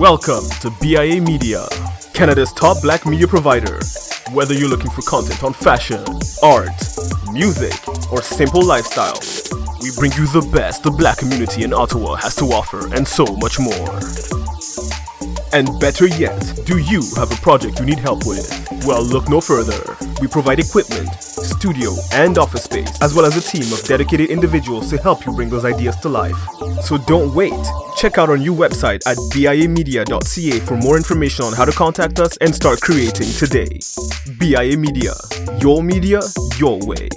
Welcome to BIA Media, Canada's top black media provider. Whether you're looking for content on fashion, art, music, or simple lifestyle, we bring you the best the black community in Ottawa has to offer and so much more. And better yet, do you have a project you need help with? Well, look no further. We provide equipment, studio, and office space, as well as a team of dedicated individuals to help you bring those ideas to life. So don't wait. Check out our new website at biamedia.ca for more information on how to contact us and start creating today. BIA Media, your way.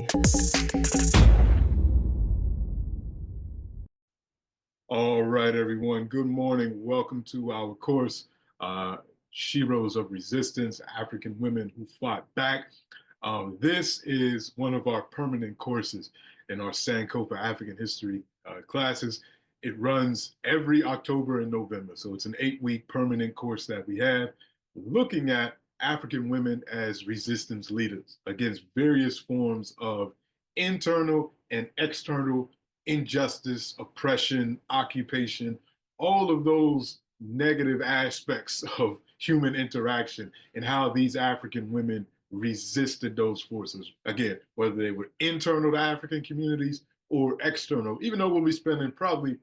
All right, everyone. Good morning. Welcome to our course, Sheroes of Resistance, African Women Who Fought Back. This is one of our permanent courses in our Sankofa African History classes. It runs every October and November. So it's an 8-week permanent course that we have looking at African women as resistance leaders against various forms of internal and external injustice, oppression, occupation, all of those negative aspects of human interaction and how these African women resisted those forces. Again, whether they were internal to African communities or external, even though we'll be spending probably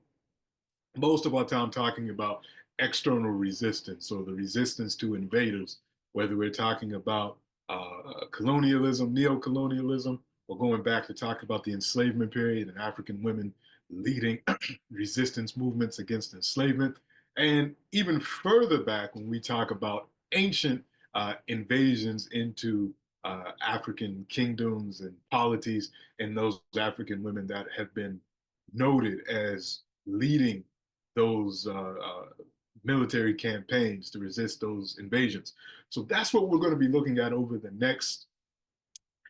most of our time talking about external resistance or the resistance to invaders, whether we're talking about colonialism, neo-colonialism, or going back to talk about the enslavement period and African women leading resistance movements against enslavement. And even further back when we talk about ancient invasions into African kingdoms and polities, and those African women that have been noted as leading those military campaigns to resist those invasions. So that's what we're going to be looking at over the next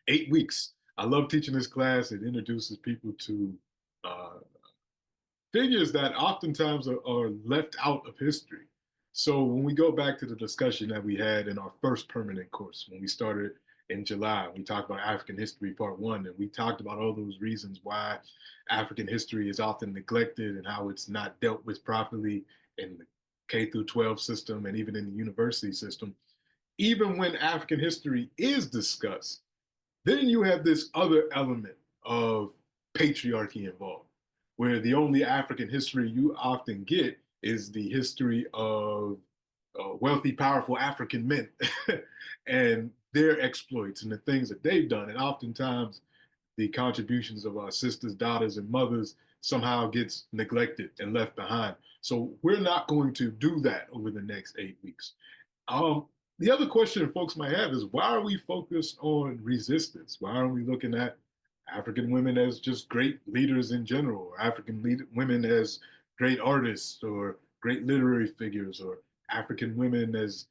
8 weeks. I love teaching this class. It introduces people to figures that oftentimes are left out of history. So when we go back to the discussion that we had in our first permanent course, when we started in July, we talked about African history part 1, and we talked about all those reasons why African history is often neglected and how it's not dealt with properly in the K through 12 system and even in the university system. Even when African history is discussed, then you have this other element of patriarchy involved, where the only African history you often get is the history of wealthy, powerful African men and their exploits and the things that they've done. And oftentimes the contributions of our sisters, daughters, and mothers somehow gets neglected and left behind. So we're not going to do that over the next 8 weeks. The other question folks might have is, why are we focused on resistance? Why aren't we looking at African women as just great leaders in general, or African women as great artists or great literary figures, or African women as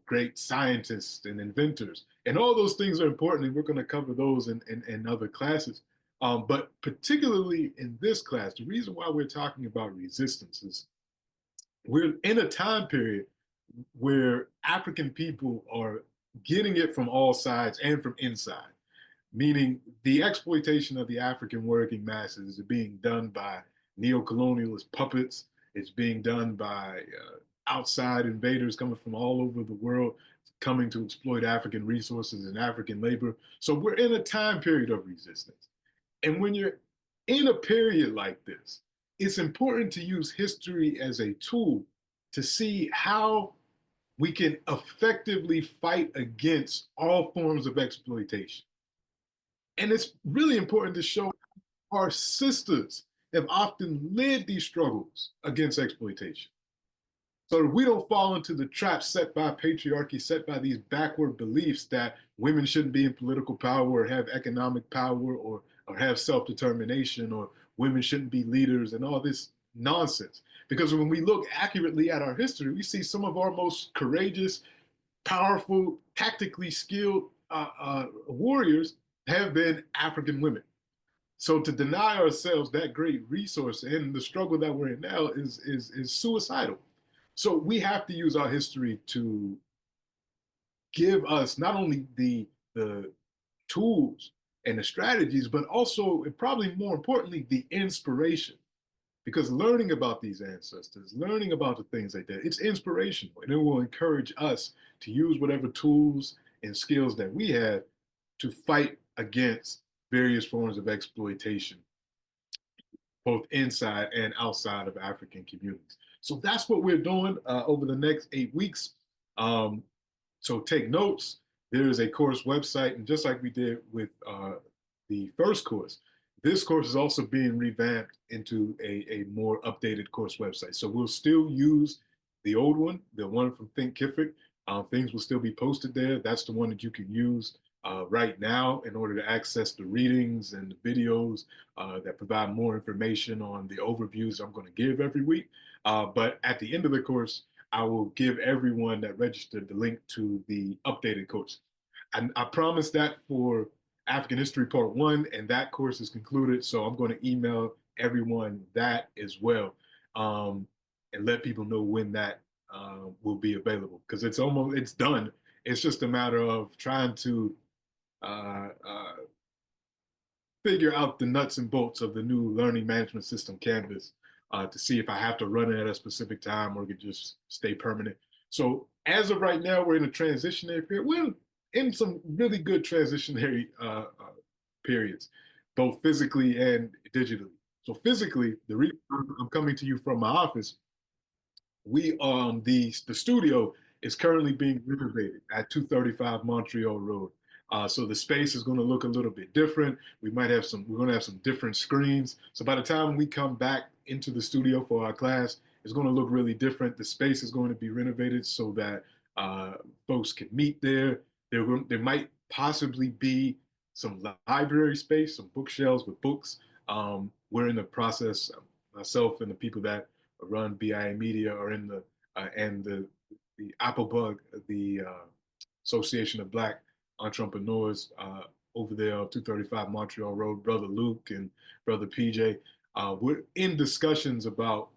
great scientists and inventors? And all those things are important, and we're going to cover those in other classes. But particularly in this class, the reason why we're talking about resistance is we're in a time period where African people are getting it from all sides and from inside, meaning the exploitation of the African working masses is being done by neo-colonialist puppets. It's being done by outside invaders coming from all over the world, coming to exploit African resources and African labor. So we're in a time period of resistance. And when you're in a period like this, it's important to use history as a tool to see how we can effectively fight against all forms of exploitation. And it's really important to show our sisters have often led these struggles against exploitation, so that we don't fall into the trap set by patriarchy, set by these backward beliefs that women shouldn't be in political power or have economic power or have self-determination, or women shouldn't be leaders and all this nonsense. Because when we look accurately at our history, we see some of our most courageous, powerful, tactically skilled warriors have been African women. So to deny ourselves that great resource and the struggle that we're in now is suicidal. So we have to use our history to give us not only the tools and the strategies, but also, and probably more importantly, the inspiration because learning about these ancestors, learning about the things they did, it's inspirational, and it will encourage us to use whatever tools and skills that we have to fight against various forms of exploitation, both inside and outside of African communities. So that's what we're doing over the next 8 weeks. Um, so take notes. There is a course website, and just like we did with the first course, this course is also being revamped into a more updated course website. So we'll still use the old one, the one from Thinkific. Things will still be posted there. That's the one that you can use right now in order to access the readings and the videos that provide more information on the overviews I'm going to give every week. But at the end of the course, I will give everyone that registered the link to the updated course. I promised that for African History Part 1, and that course is concluded. So I'm going to email everyone that as well, and let people know when that will be available, because it's done. It's just a matter of trying to uh, uh, figure out the nuts and bolts of the new learning management system Canvas to see if I have to run it at a specific time or it could just stay permanent. So as of right now, we're in a transitionary period. We're in some really good transitionary periods, both physically and digitally. So physically, the reason I'm coming to you from my office, the studio is currently being renovated at 235 Montreal Road. So the space is going to look a little bit different. We're going to have some different screens. So by the time we come back into the studio for our class, it's going to look really different. The space is going to be renovated so that folks can meet there. There might possibly be some library space, some bookshelves with books. We're in the process, myself and the people that run BIA Media are in the and the Applebug, the Association of Black Entrepreneurs over there on 235 Montreal Road, Brother Luke and Brother PJ. We're in discussions about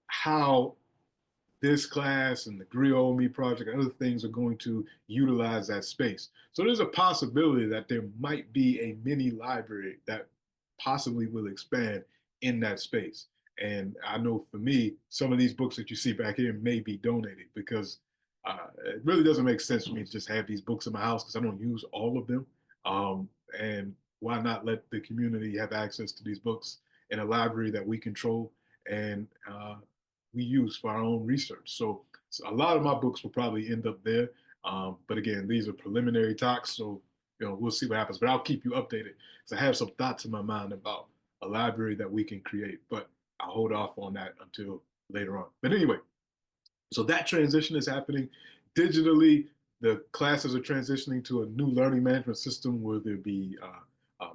how this class and the Griot Me project and other things are going to utilize that space. So there's a possibility that there might be a mini library that possibly will expand in that space. And I know for me, some of these books that you see back here may be donated, because it really doesn't make sense for me to just have these books in my house because I don't use all of them. And why not let the community have access to these books in a library that we control and we use for our own research? So a lot of my books will probably end up there. But again, these are preliminary talks, so we'll see what happens. But I'll keep you updated because I have some thoughts in my mind about a library that we can create. But I'll hold off on that until later on. But anyway, so that transition is happening digitally. The classes are transitioning to a new learning management system where there'll be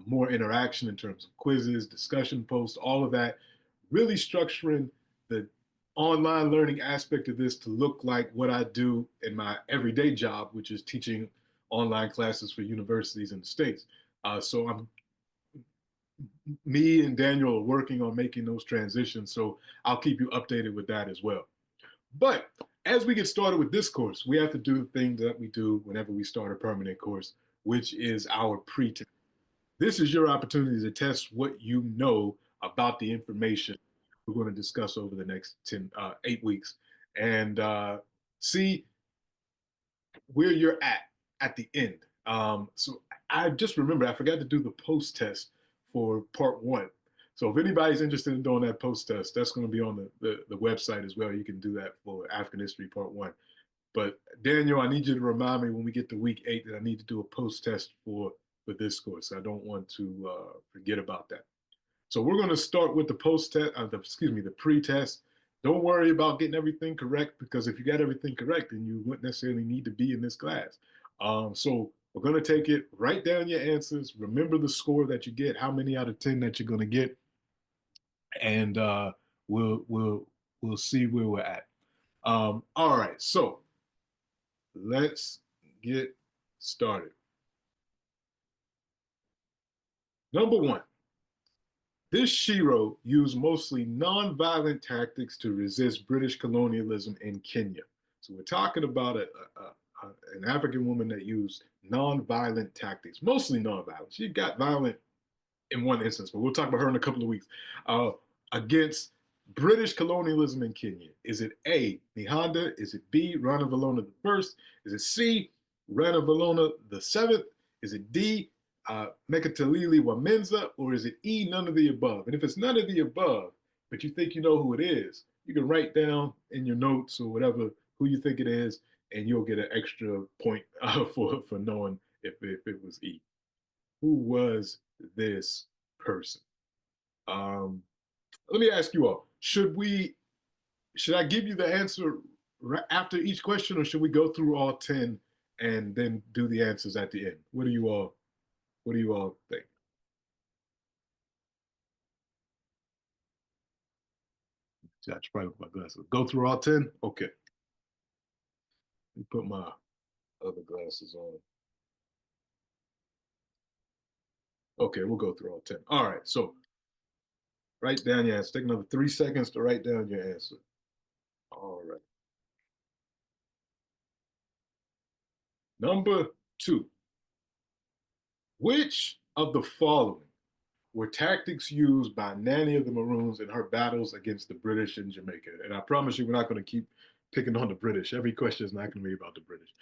more interaction in terms of quizzes, discussion posts, all of that, really structuring the online learning aspect of this to look like what I do in my everyday job, which is teaching online classes for universities in the States. So me and Daniel are working on making those transitions. So I'll keep you updated with that as well. But as we get started with this course, we have to do the things that we do whenever we start a permanent course, which is our pre-test. This is your opportunity to test what you know about the information we're going to discuss over the next 8 weeks, and see where you're at the end. So I just remember I forgot to do the post test for part 1. So if anybody's interested in doing that post test, that's going to be on the website as well. You can do that for African History Part 1. But Daniel, I need you to remind me when we get to week 8 that I need to do a post test for this course. I don't want to forget about that. So we're going to start with the post test, the pre-test. Don't worry about getting everything correct, because if you got everything correct, then you wouldn't necessarily need to be in this class. So we're going to take it, write down your answers, remember the score that you get, how many out of 10 that you're going to get, and we'll see where we're at. All right, so let's get started. Number 1. This Shero used mostly non-violent tactics to resist British colonialism in Kenya. So we're talking about an African woman that used non-violent tactics, mostly non-violent. She got violent in one instance, but we'll talk about her in a couple of weeks. against British colonialism in Kenya? Is it A, Nihanda? Is it B, Ranavalona I? Is it C, Ranavalona VII? Is it D, Mekatalili Wamenza? Or is it E, none of the above? And if it's none of the above, but you think you know who it is, you can write down in your notes or whatever who you think it is, and you'll get an extra point for knowing if it was E. Who was this person? Let me ask you all: should I give you the answer after each question, or should we go through all 10 and then do the answers at the end? What do you all think? I should probably put my glasses. Go through all 10? Okay. Let me put my other glasses on. Okay, we'll go through all 10. All right, so write down your answer. Take another 3 seconds to write down your answer. All right. Number 2. Which of the following were tactics used by Nanny of the Maroons in her battles against the British in Jamaica? And I promise you, we're not going to keep picking on the British. Every question is not going to be about the British.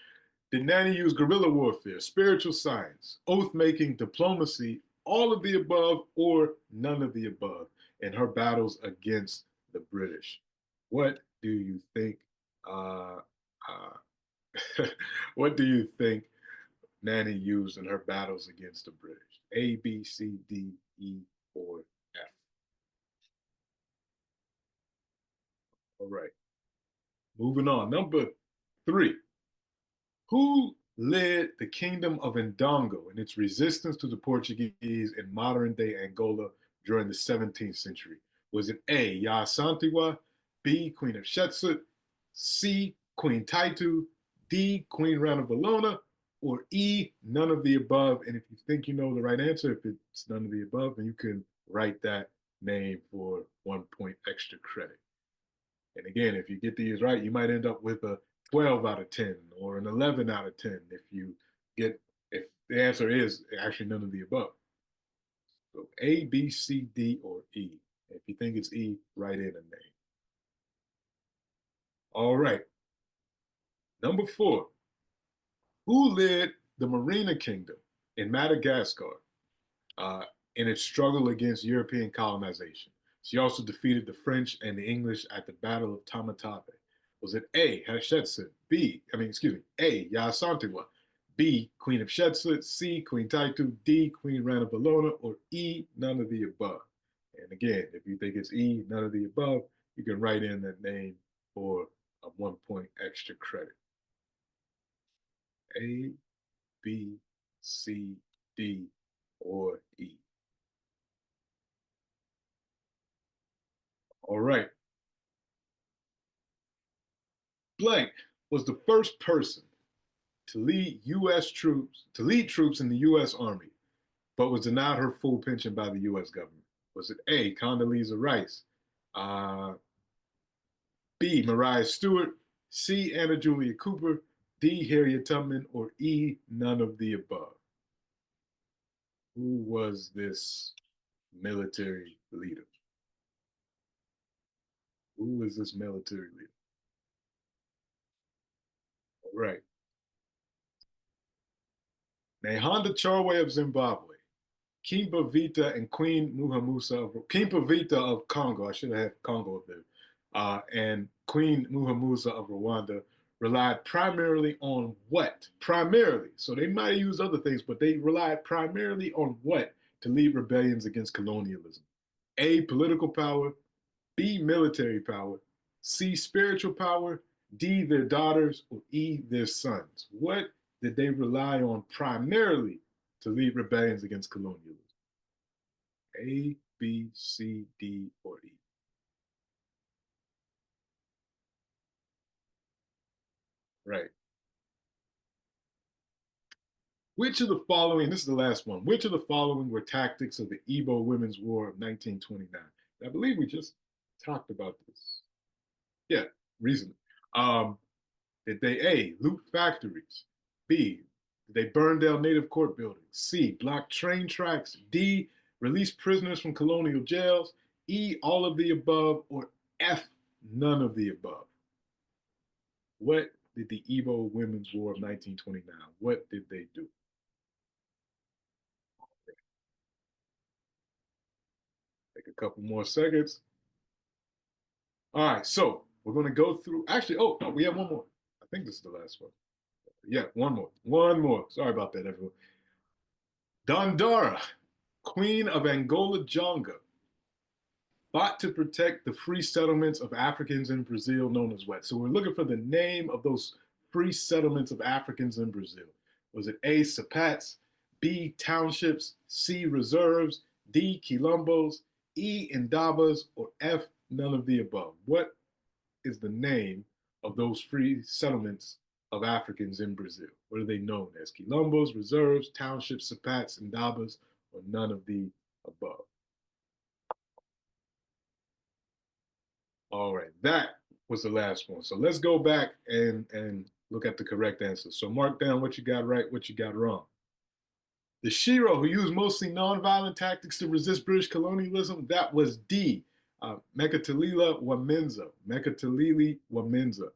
Did Nanny use guerrilla warfare, spiritual science, oath making, diplomacy, all of the above, or none of the above in her battles against the British? What do you think? What do you think Nanny used in her battles against the British? A, B, C, D, E, or F? All right. Moving on. Number 3. Who led the kingdom of Ndongo in its resistance to the Portuguese in modern-day Angola during the 17th century? Was it A, Yasantiwa, B, Queen of Shetset, C, Queen Taitu, D, Queen Ranavalona, or E, none of the above? And if you think you know the right answer, if it's none of the above, then you can write that name for 1 point extra credit. And again, if you get these right, you might end up with a 12 out of 10 or an 11 out of 10 if the answer is actually none of the above. So A, B, C, D, or E. If you think it's E, write in a name. All right. Number 4. Who led the Merina Kingdom in Madagascar in its struggle against European colonization? She also defeated the French and the English at the Battle of Tamatave. Was it A, Hatshepsut, A, Yasantiwa, B, Queen of Shetset, C, Queen Taitu, D, Queen Ranavalona, or E, none of the above? And again, if you think it's E, none of the above, you can write in that name for a 1 point extra credit. A, B, C, D, or E. All right. Blank was the first person to lead troops in the U.S. Army, but was denied her full pension by the U.S. government. Was it A, Condoleezza Rice, B, Mariah Stewart, C, Anna Julia Cooper, D, Harriet Tubman, or E, none of the above? Who was this military leader? Who was this military leader? All right. Nehanda Charwe of Zimbabwe, Kimba Vita and Queen Kimba Vita of Congo, I should have had Congo up there, and Queen Muhamuza of Rwanda relied primarily on what? Primarily. So they might have used other things, but they relied primarily on what to lead rebellions against colonialism? A, political power, B, military power, C, spiritual power, D, their daughters, or E, their sons. What did they rely on primarily to lead rebellions against colonialism? A, B, C, D, or E? Right. Which of the following, this is the last one, which of the following were tactics of the Igbo Women's War of 1929? I believe we just talked about this. Yeah, recently. Did they A, loot factories? B, did they burn down native court buildings? C, block train tracks? D, release prisoners from colonial jails? E, all of the above, or F, none of the above? What did the Igbo Women's War of 1929, what did they do? Take a couple more seconds. All right, so we're going to go through. Actually, oh, no, we have one more. I think this is the last one. Yeah, one more. One more. Sorry about that, everyone. Dandara, Queen of Angola Jonga, fought to protect the free settlements of Africans in Brazil, known as what? So we're looking for the name of those free settlements of Africans in Brazil. Was it A, Sapats, B, townships, C, reserves, D, quilombos, E, indabas, or F, none of the above? What is the name of those free settlements of Africans in Brazil? What are they known as? Quilombos, reserves, townships, sapats, indabas, or none of the above? All right, that was the last one. So let's go back and look at the correct answer. So mark down what you got right, what you got wrong. The Shero, who used mostly nonviolent tactics to resist British colonialism, that was D. Mekatilili Wamenza. Mekatilili Wamenza.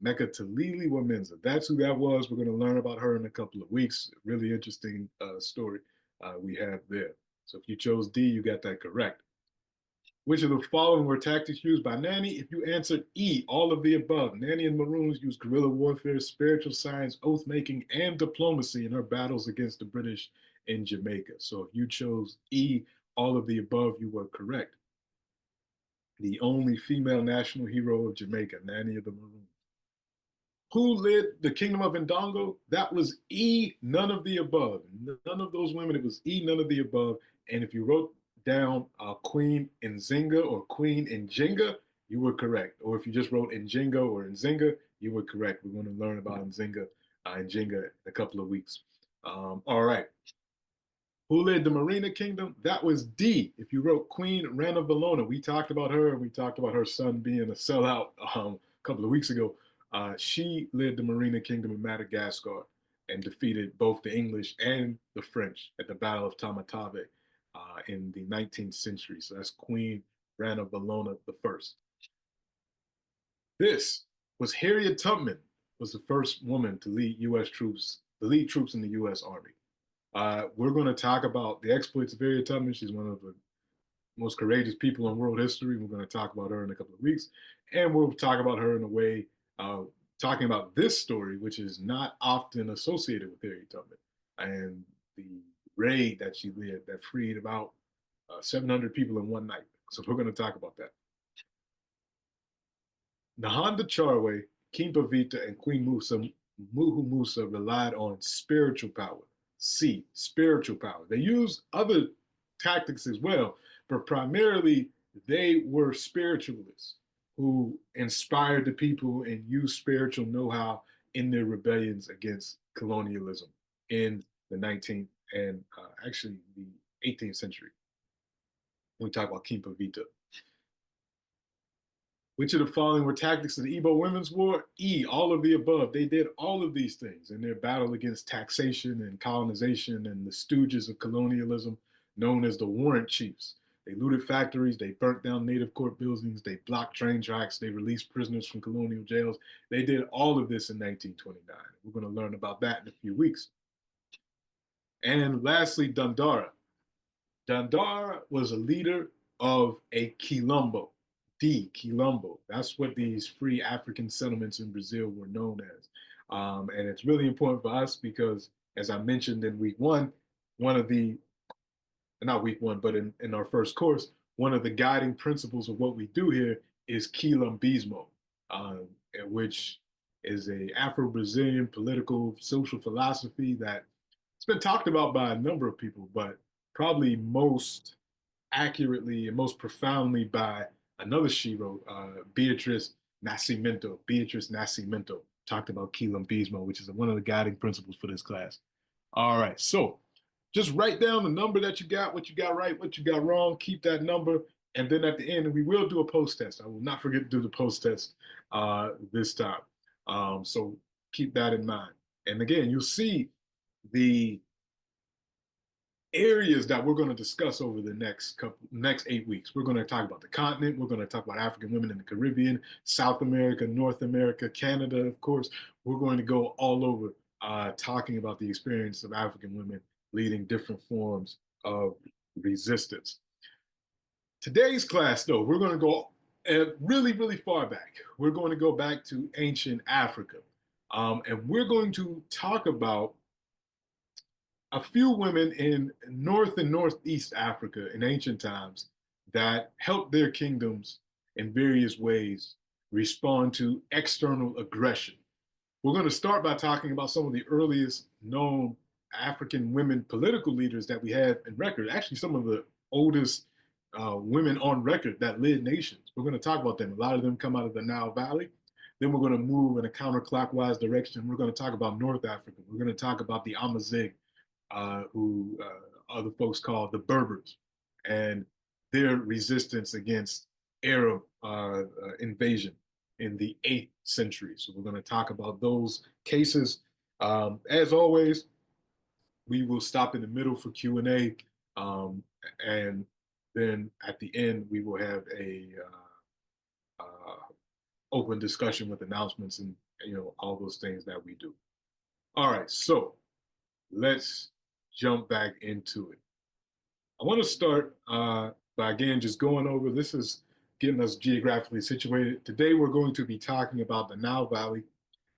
Mekatilili Wamenza. That's who that was. We're going to learn about her in a couple of weeks. Really interesting story we have there. So if you chose D, you got that correct. Which of the following were tactics used by Nanny? If you answered E, all of the above. Nanny and Maroons used guerrilla warfare, spiritual science, oath making, and diplomacy in her battles against the British in Jamaica. So if you chose E, all of the above, you were correct. The only female national hero of Jamaica, Nanny of the Maroons. Who led the kingdom of Ndongo? That was E, none of the above. None of those women. It was E, none of the above. And if you wrote down Queen Nzinga or Queen Njinga, you were correct. Or if you just wrote Njinga or Nzinga, you were correct. We're going to learn about Nzinga and Njinga in a couple of weeks. All right. Who led the Marina Kingdom? That was D. If you wrote Queen Ranavalona, we talked about her, and we talked about her son being a sellout a couple of weeks ago. She led the Marina Kingdom in Madagascar and defeated both the English and the French at the Battle of Tamatave in the 19th century. So that's Queen Ranavalona the First. This was Harriet Tubman, was the first woman to lead U.S. troops, the lead troops in the U.S. Army. We're going to talk about the exploits of Harriet Tubman. She's one of the most courageous people in world history. We're going to talk about her in a couple of weeks. And we'll talk about her in a way, talking about this story, which is not often associated with Harriet Tubman, and the raid that she led that freed about 700 people in one night. So we're going to talk about that. Nahanda Charwe, King Pavita, and Queen Muhu Musa relied on spiritual power. C, spiritual power. They used other tactics as well, but primarily they were spiritualists who inspired the people and used spiritual know-how in their rebellions against colonialism in the 19th and actually the 18th century. When we talk about King Pavita. Which of the following were tactics of the Igbo Women's War? E, all of the above. They did all of these things in their battle against taxation and colonization and the stooges of colonialism known as the Warrant Chiefs. They looted factories, they burnt down native court buildings, they blocked train tracks, they released prisoners from colonial jails. They did all of this in 1929. We're going to learn about that in a few weeks. And lastly, Dandara. Dandara was a leader of a Quilombo. D, Quilombo. That's what these free African settlements in Brazil were known as. And it's really important for us because, as I mentioned in week one, one of the, not week one, but in our first course, one of the guiding principles of what we do here is Quilombismo, which is a Afro-Brazilian political social philosophy that it's been talked about by a number of people, but probably most accurately and most profoundly by another Shero, Beatrice Nascimento. Beatrice Nascimento talked about Quilombismo, which is one of the guiding principles for this class. All right, so just write down the number that you got, what you got right, what you got wrong, keep that number, and then at the end, we will do a post test. I will not forget to do the post test this time. So keep that in mind. And again, you'll see the areas that we're going to discuss over the next 8 weeks. We're going to talk about the continent. We're going to talk about African women in the Caribbean, South America, North America, Canada, of course. We're going to go all over talking about the experience of African women leading different forms of resistance. Today's class, though, we're going to go really, really far back. We're going to go back to ancient Africa. And we're going to talk about a few women in North and Northeast Africa in ancient times that helped their kingdoms in various ways respond to external aggression. We're going to start by talking about some of the earliest known African women political leaders that we have in record, actually some of the oldest women on record that led nations. We're going to talk about them. A lot of them come out of the Nile Valley. Then we're going to move in a counterclockwise direction. We're going to talk about North Africa. We're going to talk about the Amazigh, who other folks call the Berbers, and their resistance against Arab invasion in the 8th century. So we're going to talk about those cases. As always, we will stop in the middle for Q&A, and then at the end, we will have a open discussion with announcements and all those things that we do. All right, so let's jump back into it. I want to start by again just going over, this is getting us geographically situated. Today we're going to be talking about the Nile Valley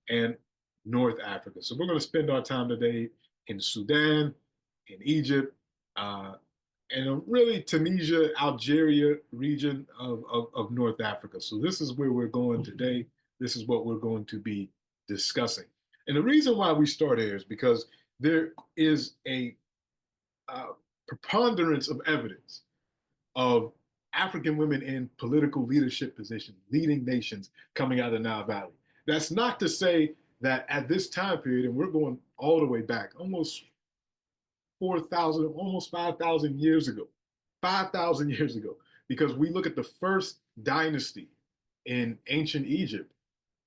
and North Africa. So we're going to spend our time today in Sudan, in Egypt, and really Tunisia, Algeria region of North Africa. So this is where we're going today. This is what we're going to be discussing. And the reason why we start here is because there is a preponderance of evidence of African women in political leadership positions, leading nations coming out of the Nile Valley. That's not to say that at this time period, and we're going all the way back, almost 4,000, almost 5,000 years ago, 5,000 years ago, because we look at the first dynasty in ancient Egypt.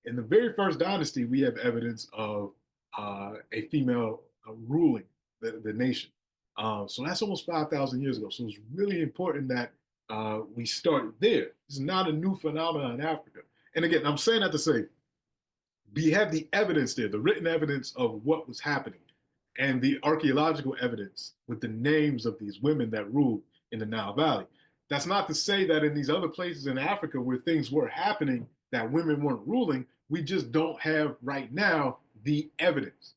In the very first dynasty, we have evidence of a female ruling the nation. So that's almost 5,000 years ago. So it's really important that we start there. It's not a new phenomenon in Africa. And again, I'm saying that to say, we have the evidence there, the written evidence of what was happening, and the archaeological evidence with the names of these women that ruled in the Nile Valley. That's not to say that in these other places in Africa where things were happening that women weren't ruling, we just don't have right now the evidence.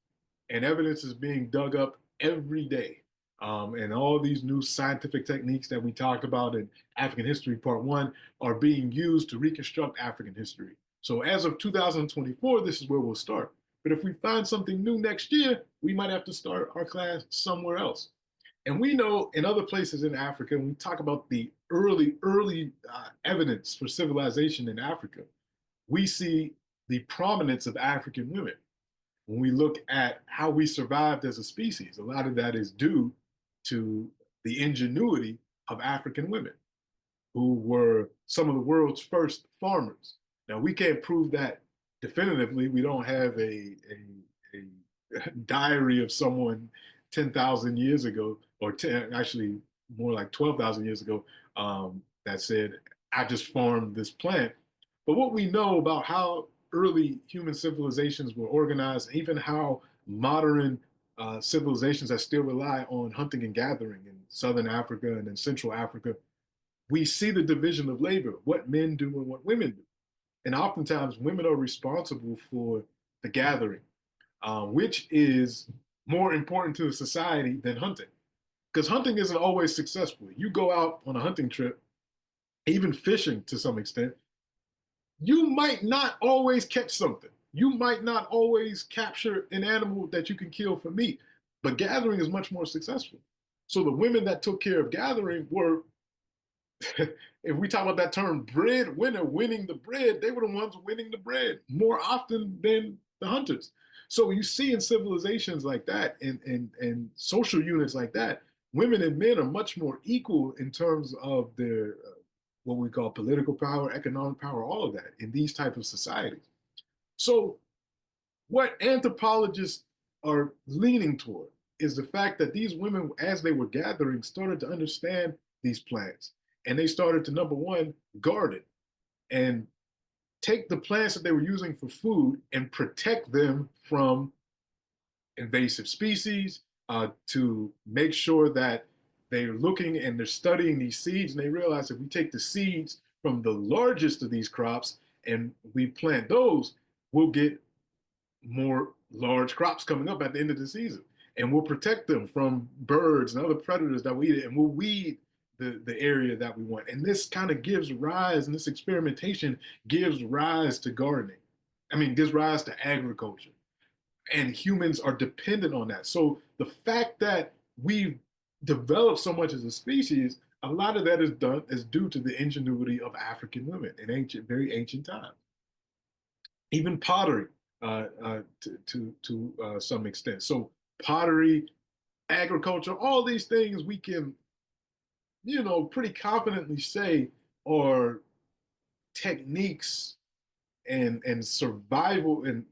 And evidence is being dug up every day. And all these new scientific techniques that we talked about in African History Part 1 are being used to reconstruct African history. So as of 2024, this is where we'll start. But if we find something new next year, we might have to start our class somewhere else. And we know in other places in Africa, when we talk about the early evidence for civilization in Africa, we see the prominence of African women. When we look at how we survived as a species, a lot of that is due to the ingenuity of African women, who were some of the world's first farmers. Now, we can't prove that definitively. We don't have a diary of someone 10,000 years ago, or actually more like 12,000 years ago, that said, I just farmed this plant. But what we know about how early human civilizations were organized, even how modern civilizations that still rely on hunting and gathering in Southern Africa and in Central Africa, we see the division of labor, what men do and what women do. And oftentimes women are responsible for the gathering, which is more important to the society than hunting. Because hunting isn't always successful. You go out on a hunting trip, even fishing to some extent, you might not always catch something. You might not always capture an animal that you can kill for meat, but gathering is much more successful. So the women that took care of gathering were, if we talk about that term, breadwinner, winning the bread, they were the ones winning the bread more often than the hunters. So you see in civilizations like that and social units like that, women and men are much more equal in terms of their what we call political power, economic power, all of that in these types of societies. So what anthropologists are leaning toward is the fact that these women, as they were gathering, started to understand these plants. And they started to, number one, garden and take the plants that they were using for food and protect them from invasive species, to make sure that they're looking and they're studying these seeds, and they realize if we take the seeds from the largest of these crops and we plant those, we'll get more large crops coming up at the end of the season. And we'll protect them from birds and other predators that will eat it, and we'll weed the area that we want. And this kind of gives rise, and this experimentation gives rise to gardening. I mean, gives rise to agriculture. And humans are dependent on that. So the fact that we've developed so much as a species, a lot of that is due to the ingenuity of African women in very ancient times. Even pottery, to some extent. So pottery, agriculture, all these things we can, pretty confidently say are techniques and survival and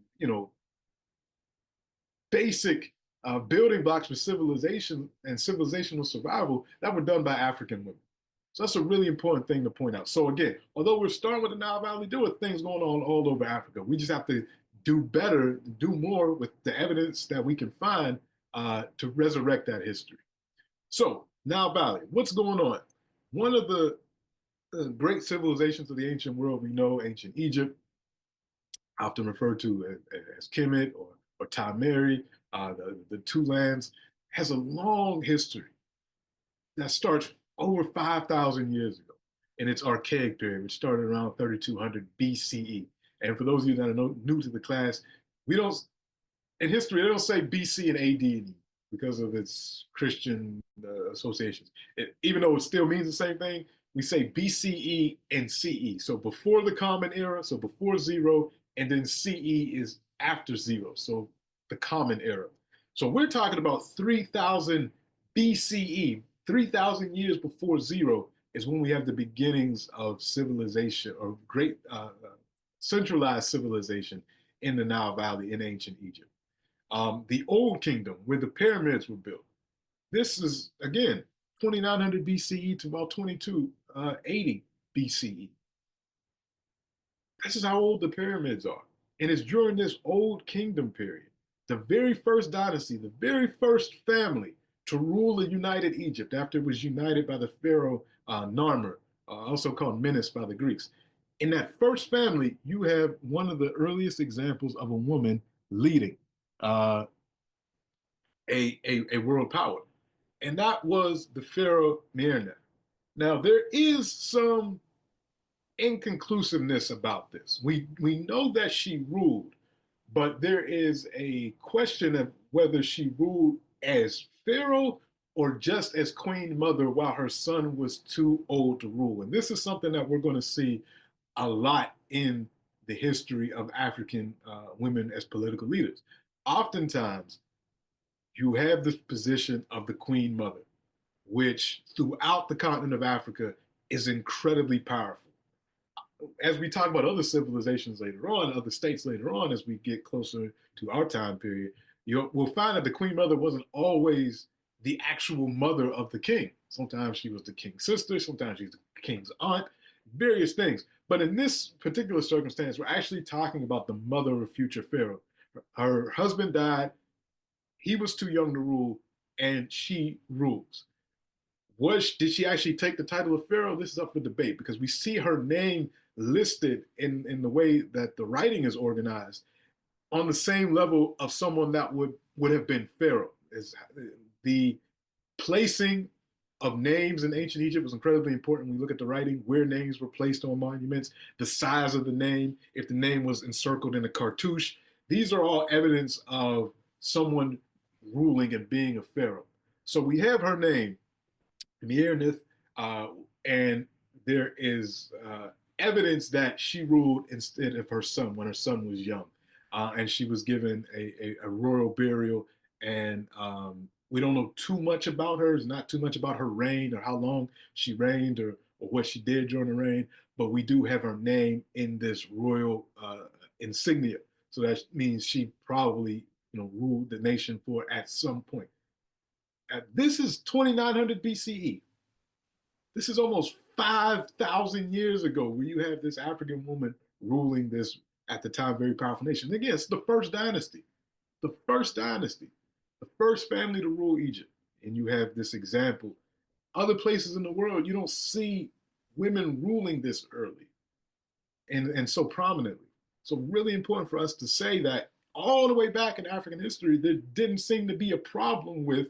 basic building blocks for civilization and civilizational survival that were done by African women. So that's a really important thing to point out. So again, although we're starting with the Nile Valley, there are things going on all over Africa. We just have to do better, do more with the evidence that we can find to resurrect that history. So Nile Valley, what's going on? One of the great civilizations of the ancient world, we know ancient Egypt, often referred to as Kemet or Tameri, the two lands, has a long history that starts over 5,000 years ago in its archaic period, which started around 3200 BCE. And for those of you that are new to the class, we don't, in history, they don't say BC and AD because of its Christian associations. Even though it still means the same thing, we say BCE and CE. So before the Common Era, so before zero, and then CE is after zero, so the Common Era. So we're talking about 3000 BCE, 3,000 years before zero is when we have the beginnings of civilization or great centralized civilization in the Nile Valley in ancient Egypt. The Old Kingdom, where the pyramids were built. This is, again, 2900 BCE to about 2280 BCE. This is how old the pyramids are. And it's during this Old Kingdom period, the very first dynasty, the very first family to rule the united Egypt after it was united by the pharaoh Narmer, also called Menes by the Greeks. In that first family, you have one of the earliest examples of a woman leading a world power. And that was the pharaoh Merneptah. Now, there is some inconclusiveness about this. We know that she ruled, but there is a question of whether she ruled as pharaoh or just as queen mother while her son was too old to rule. And this is something that we're going to see a lot in the history of African women as political leaders. Oftentimes, you have this position of the queen mother, which throughout the continent of Africa is incredibly powerful. As we talk about other civilizations later on, other states later on, as we get closer to our time period, we'll find that the queen mother wasn't always the actual mother of the king. Sometimes she was the king's sister, sometimes she's the king's aunt, various things. But in this particular circumstance, we're actually talking about the mother of a future pharaoh. Her husband died, he was too young to rule, and she rules. Did she actually take the title of pharaoh? This is up for debate because we see her name listed in the way that the writing is organized on the same level of someone that would have been pharaoh. The placing of names in ancient Egypt was incredibly important. When we look at the writing, where names were placed on monuments, the size of the name, if the name was encircled in a cartouche. These are all evidence of someone ruling and being a pharaoh. So we have her name, Merneptah, and there is evidence that she ruled instead of her son when her son was young, and she was given a royal burial. And we don't know too much about her. There's not too much about her reign or how long she reigned or what she did during the reign, but we do have her name in this royal insignia. So that means she probably ruled the nation for at some point. This is 2900 BCE. This is almost 5,000 years ago where you have this African woman ruling this, at the time, very powerful nation. Again, it's the first dynasty, the first dynasty, the first family to rule Egypt. And you have this example. Other places in the world, you don't see women ruling this early and so prominently. So really important for us to say that all the way back in African history, there didn't seem to be a problem with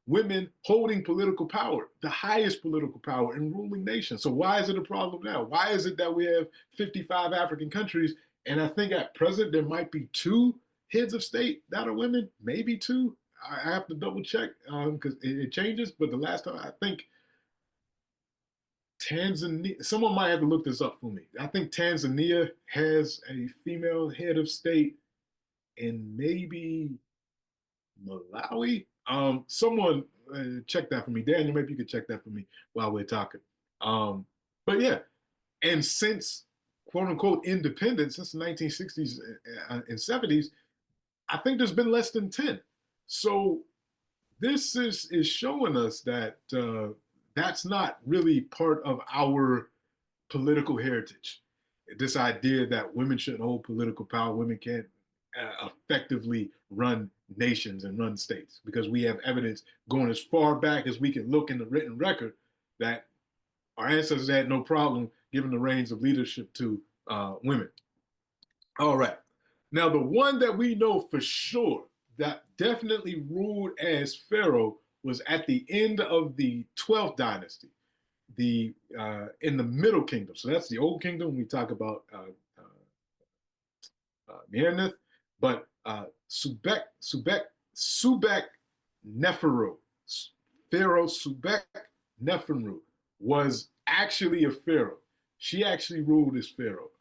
women holding political power, the highest political power in ruling nations. So why is it a problem now? Why is it that we have 55 African countries, and I think at present there might be 2 heads of state that are women, maybe 2. I have to double check because it changes. But the last time, I think Tanzania, someone might have to look this up for me. I think Tanzania has a female head of state, and maybe Malawi. Someone check that for me. Daniel, maybe you could check that for me while we're talking. But yeah, and since quote unquote independence, since the 1960s and 70s, I think there's been less than 10. So this is showing us that that's not really part of our political heritage. This idea that women shouldn't hold political power, women can't effectively run nations and run states, because we have evidence going as far back as we can look in the written record that our ancestors had no problem giving the reins of leadership to women. All right. Now, the one that we know for sure that definitely ruled as pharaoh was at the end of the 12th dynasty, in the Middle Kingdom. So that's the Old Kingdom when we talk about Nearneth, but Subek Neferu, Pharaoh Subek Neferu was actually a pharaoh. She actually ruled as pharaoh.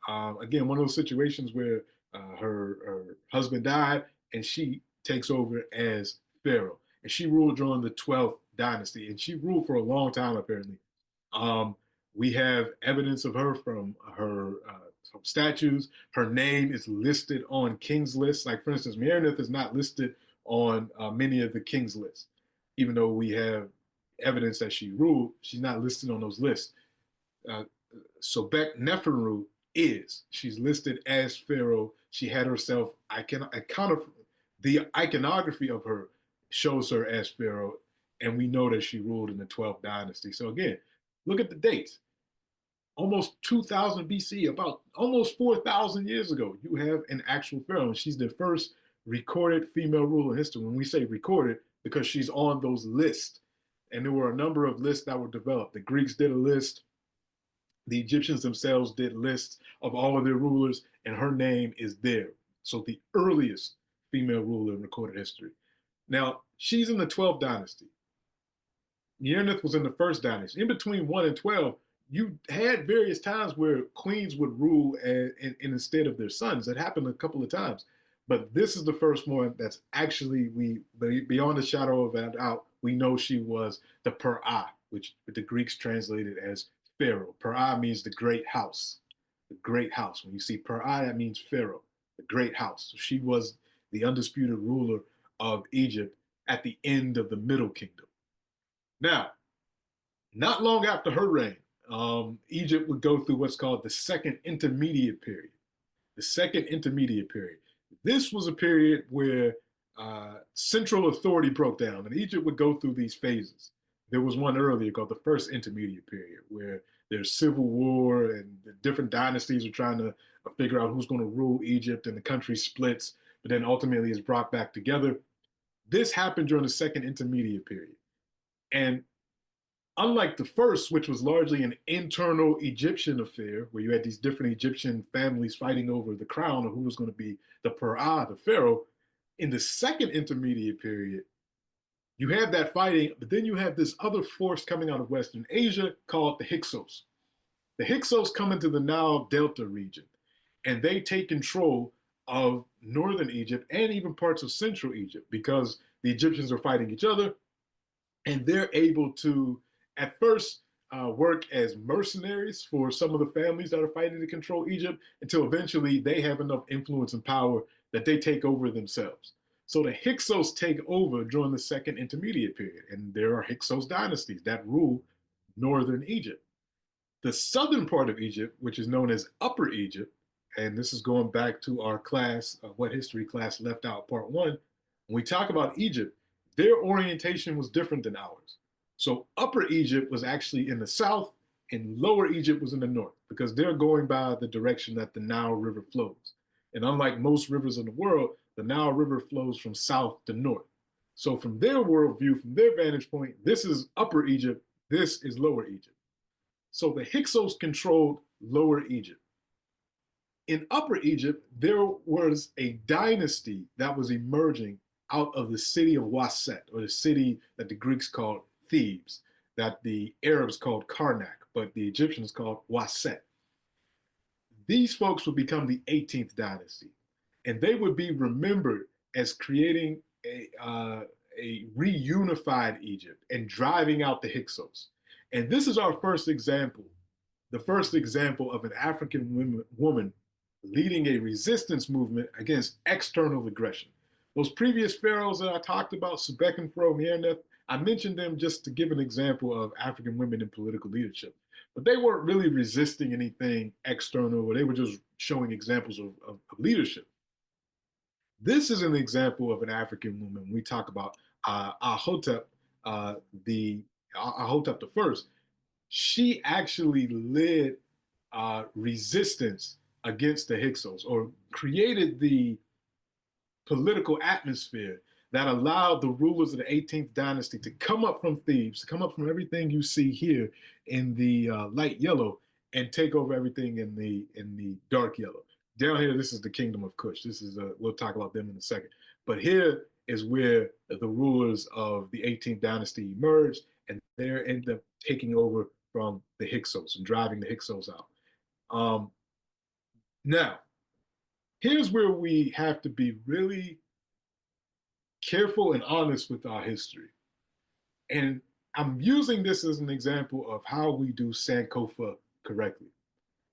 Again, one of those situations where her husband died and she takes over as pharaoh. And she ruled during the 12th dynasty, and she ruled for a long time, apparently. We have evidence of her from her from statues. Her name is listed on king's lists. Like, for instance, Meredith is not listed on many of the king's lists. Even though we have evidence that she ruled, she's not listed on those lists. Sobek Neferu is. She's listed as pharaoh. She had herself, the iconography of her shows her as pharaoh, and we know that she ruled in the 12th dynasty. So again, look at the dates. Almost 2000 BC, about almost 4,000 years ago, you have an actual pharaoh, and she's the first recorded female ruler in history. When we say recorded, because she's on those lists, and there were a number of lists that were developed. The Greeks did a list. The Egyptians themselves did lists of all of their rulers, and her name is there. So the earliest female ruler in recorded history. Now, she's in the 12th dynasty. Nearneth was in the 1st dynasty. In between 1 and 12, you had various times where queens would rule instead of their sons. It happened a couple of times. But this is the first one that's actually, beyond a shadow of a doubt, we know she was the Per'ah, which the Greeks translated as pharaoh. Per'ah means the great house. The great house. When you see Per'ah, that means pharaoh, the great house. So she was the undisputed ruler of Egypt at the end of the Middle Kingdom. Now, not long after her reign, Egypt would go through what's called the Second Intermediate Period. The Second Intermediate Period. This was a period where central authority broke down, and Egypt would go through these phases. There was one earlier called the First Intermediate Period, where there's civil war and the different dynasties are trying to figure out who's going to rule Egypt, and the country splits, but then ultimately is brought back together. This happened during the Second Intermediate Period. And unlike the first, which was largely an internal Egyptian affair, where you had these different Egyptian families fighting over the crown of who was going to be the Per'ah, the pharaoh, in the Second Intermediate Period, you have that fighting, but then you have this other force coming out of Western Asia called the Hyksos. The Hyksos come into the Nile Delta region, and they take control of northern Egypt and even parts of central Egypt, because the Egyptians are fighting each other, and they're able to, at first, work as mercenaries for some of the families that are fighting to control Egypt, until eventually they have enough influence and power that they take over themselves. So the Hyksos take over during the Second Intermediate Period, and there are Hyksos dynasties that rule northern Egypt. The southern part of Egypt, which is known as Upper Egypt, and this is going back to our class, what history class left out, part one. When we talk about Egypt, their orientation was different than ours. So Upper Egypt was actually in the south, and Lower Egypt was in the north, because they're going by the direction that the Nile River flows. And unlike most rivers in the world, the Nile River flows from south to north. So from their worldview, from their vantage point, this is Upper Egypt, this is Lower Egypt. So the Hyksos controlled Lower Egypt. In Upper Egypt, there was a dynasty that was emerging out of the city of Waset, or the city that the Greeks called Thebes, that the Arabs called Karnak, but the Egyptians called Waset. These folks would become the 18th dynasty, and they would be remembered as creating a reunified Egypt and driving out the Hyksos. And this is our first example, the first example of an African woman leading a resistance movement against external aggression. Those previous pharaohs that I talked about, Sebekenfro, Meerneth, I mentioned them just to give an example of African women in political leadership. But they weren't really resisting anything external, or they were just showing examples of leadership. This is an example of an African woman. We talk about Ahotep, Ahotep the First. She actually led resistance against the Hyksos, or created the political atmosphere that allowed the rulers of the 18th dynasty to come up from Thebes, to come up from everything you see here in the light yellow, and take over everything in the dark yellow. Down here, this is the kingdom of Kush. This is we'll talk about them in a second. But here is where the rulers of the 18th dynasty emerged, and they end up taking over from the Hyksos and driving the Hyksos out. Now, here's where we have to be really careful and honest with our history. And I'm using this as an example of how we do Sankofa correctly.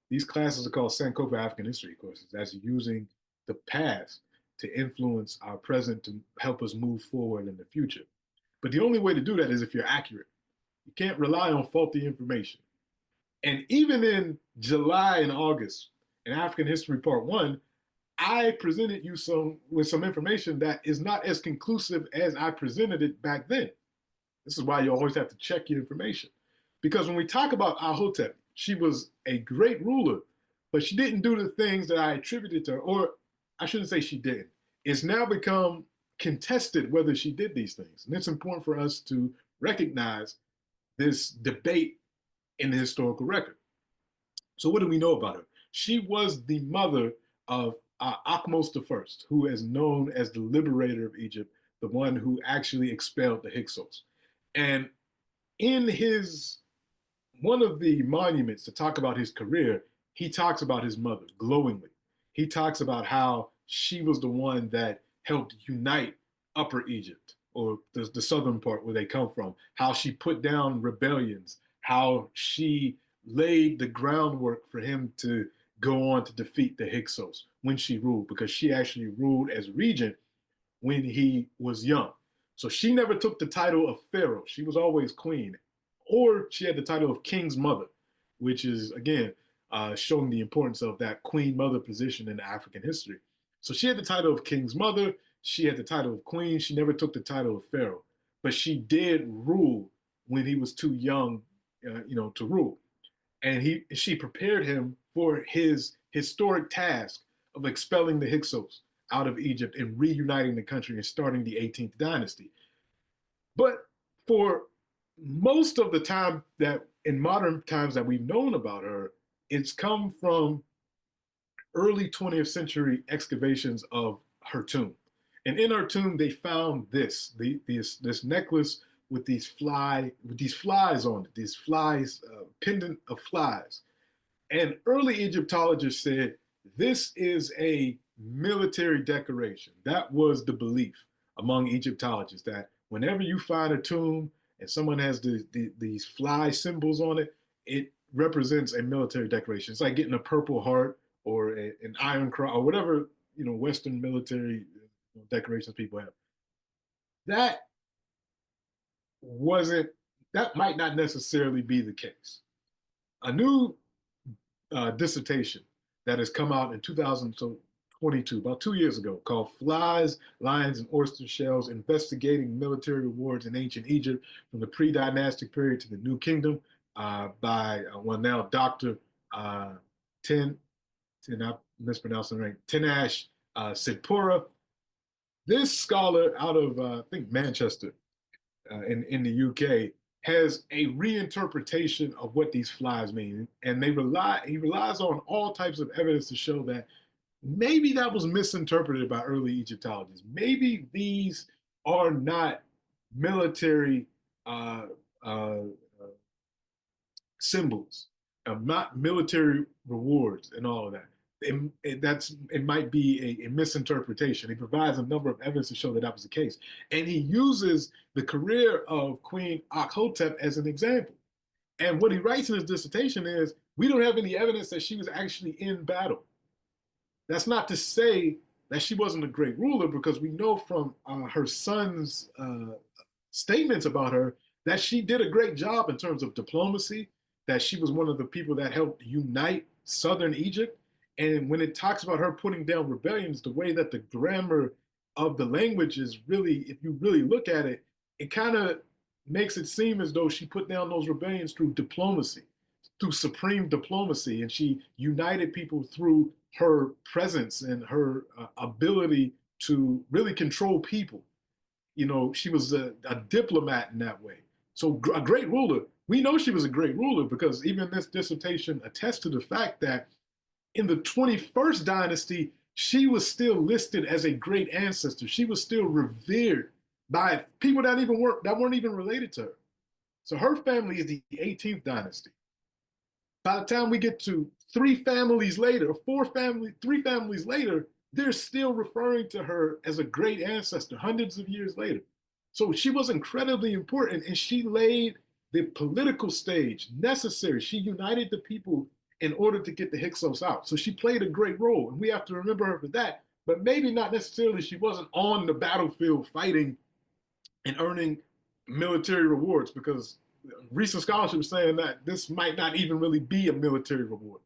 These classes are called Sankofa African History courses. That's using the past to influence our present to help us move forward in the future. But the only way to do that is if you're accurate. You can't rely on faulty information. And even in July and August, in African History Part 1, I presented you with some information that is not as conclusive as I presented it back then. This is why you always have to check your information. Because when we talk about Ahotep, she was a great ruler, but she didn't do the things that I attributed to her, or I shouldn't say she didn't. It's now become contested whether she did these things. And it's important for us to recognize this debate in the historical record. So what do we know about her? She was the mother of Akhmos I, who is known as the liberator of Egypt, the one who actually expelled the Hyksos. And in one of the monuments to talk about his career, he talks about his mother glowingly. He talks about how she was the one that helped unite Upper Egypt, or the southern part where they come from, how she put down rebellions, how she laid the groundwork for him to go on to defeat the Hyksos when she ruled, because she actually ruled as regent when he was young. So she never took the title of pharaoh. She was always queen, or she had the title of king's mother, which is, again, showing the importance of that queen mother position in African history. So she had the title of king's mother. She had the title of queen. She never took the title of pharaoh, but she did rule when he was too young, to rule. And she prepared him for his historic task of expelling the Hyksos out of Egypt and reuniting the country and starting the 18th dynasty. But for most of the time that in modern times that we've known about her, it's come from early 20th century excavations of her tomb. And in her tomb, they found this necklace with these flies on it, these flies, pendant of flies. And early Egyptologists said this is a military decoration. That was the belief among Egyptologists, that whenever you find a tomb and someone has these fly symbols on it, it represents a military decoration. It's like getting a Purple Heart or an Iron Cross or whatever, Western military decorations people have. That wasn't, that might not necessarily be the case. A new dissertation that has come out in 2022, about 2 years ago, called Flies, Lions, and Oyster Shells, Investigating Military Rewards in Ancient Egypt from the Pre-Dynastic Period to the New Kingdom, by one now Dr. Tin, I mispronounced the name, Tinash Sidpura. This scholar out of, I think, Manchester, in the UK, has a reinterpretation of what these flies mean, and he relies on all types of evidence to show that maybe that was misinterpreted by early Egyptologists. Maybe these are not military uh, uh, symbols, not military rewards, and all of that. It might be a misinterpretation. He provides a number of evidence to show that that was the case, and he uses the career of Queen Akhotep as an example. And what he writes in his dissertation is, we don't have any evidence that she was actually in battle. That's not to say that she wasn't a great ruler, because we know from her son's statements about her that she did a great job in terms of diplomacy, that she was one of the people that helped unite southern Egypt. And when it talks about her putting down rebellions, the way that the grammar of the language is really, if you really look at it, it kind of makes it seem as though she put down those rebellions through diplomacy, through supreme diplomacy, and she united people through her presence and her ability to really control people. You know, she was a diplomat in that way. So a great ruler. We know she was a great ruler because even this dissertation attests to the fact that in the 21st dynasty, she was still listed as a great ancestor. She was still revered by people that weren't even related to her. So her family is the 18th dynasty. By the time we get to three families later, three families later, they're still referring to her as a great ancestor hundreds of years later. So she was incredibly important, and she laid the political stage necessary. She united the people in order to get the Hyksos out. So she played a great role, and we have to remember her for that. But maybe not necessarily she wasn't on the battlefield fighting and earning military rewards, because recent scholarship is saying that this might not even really be a military reward.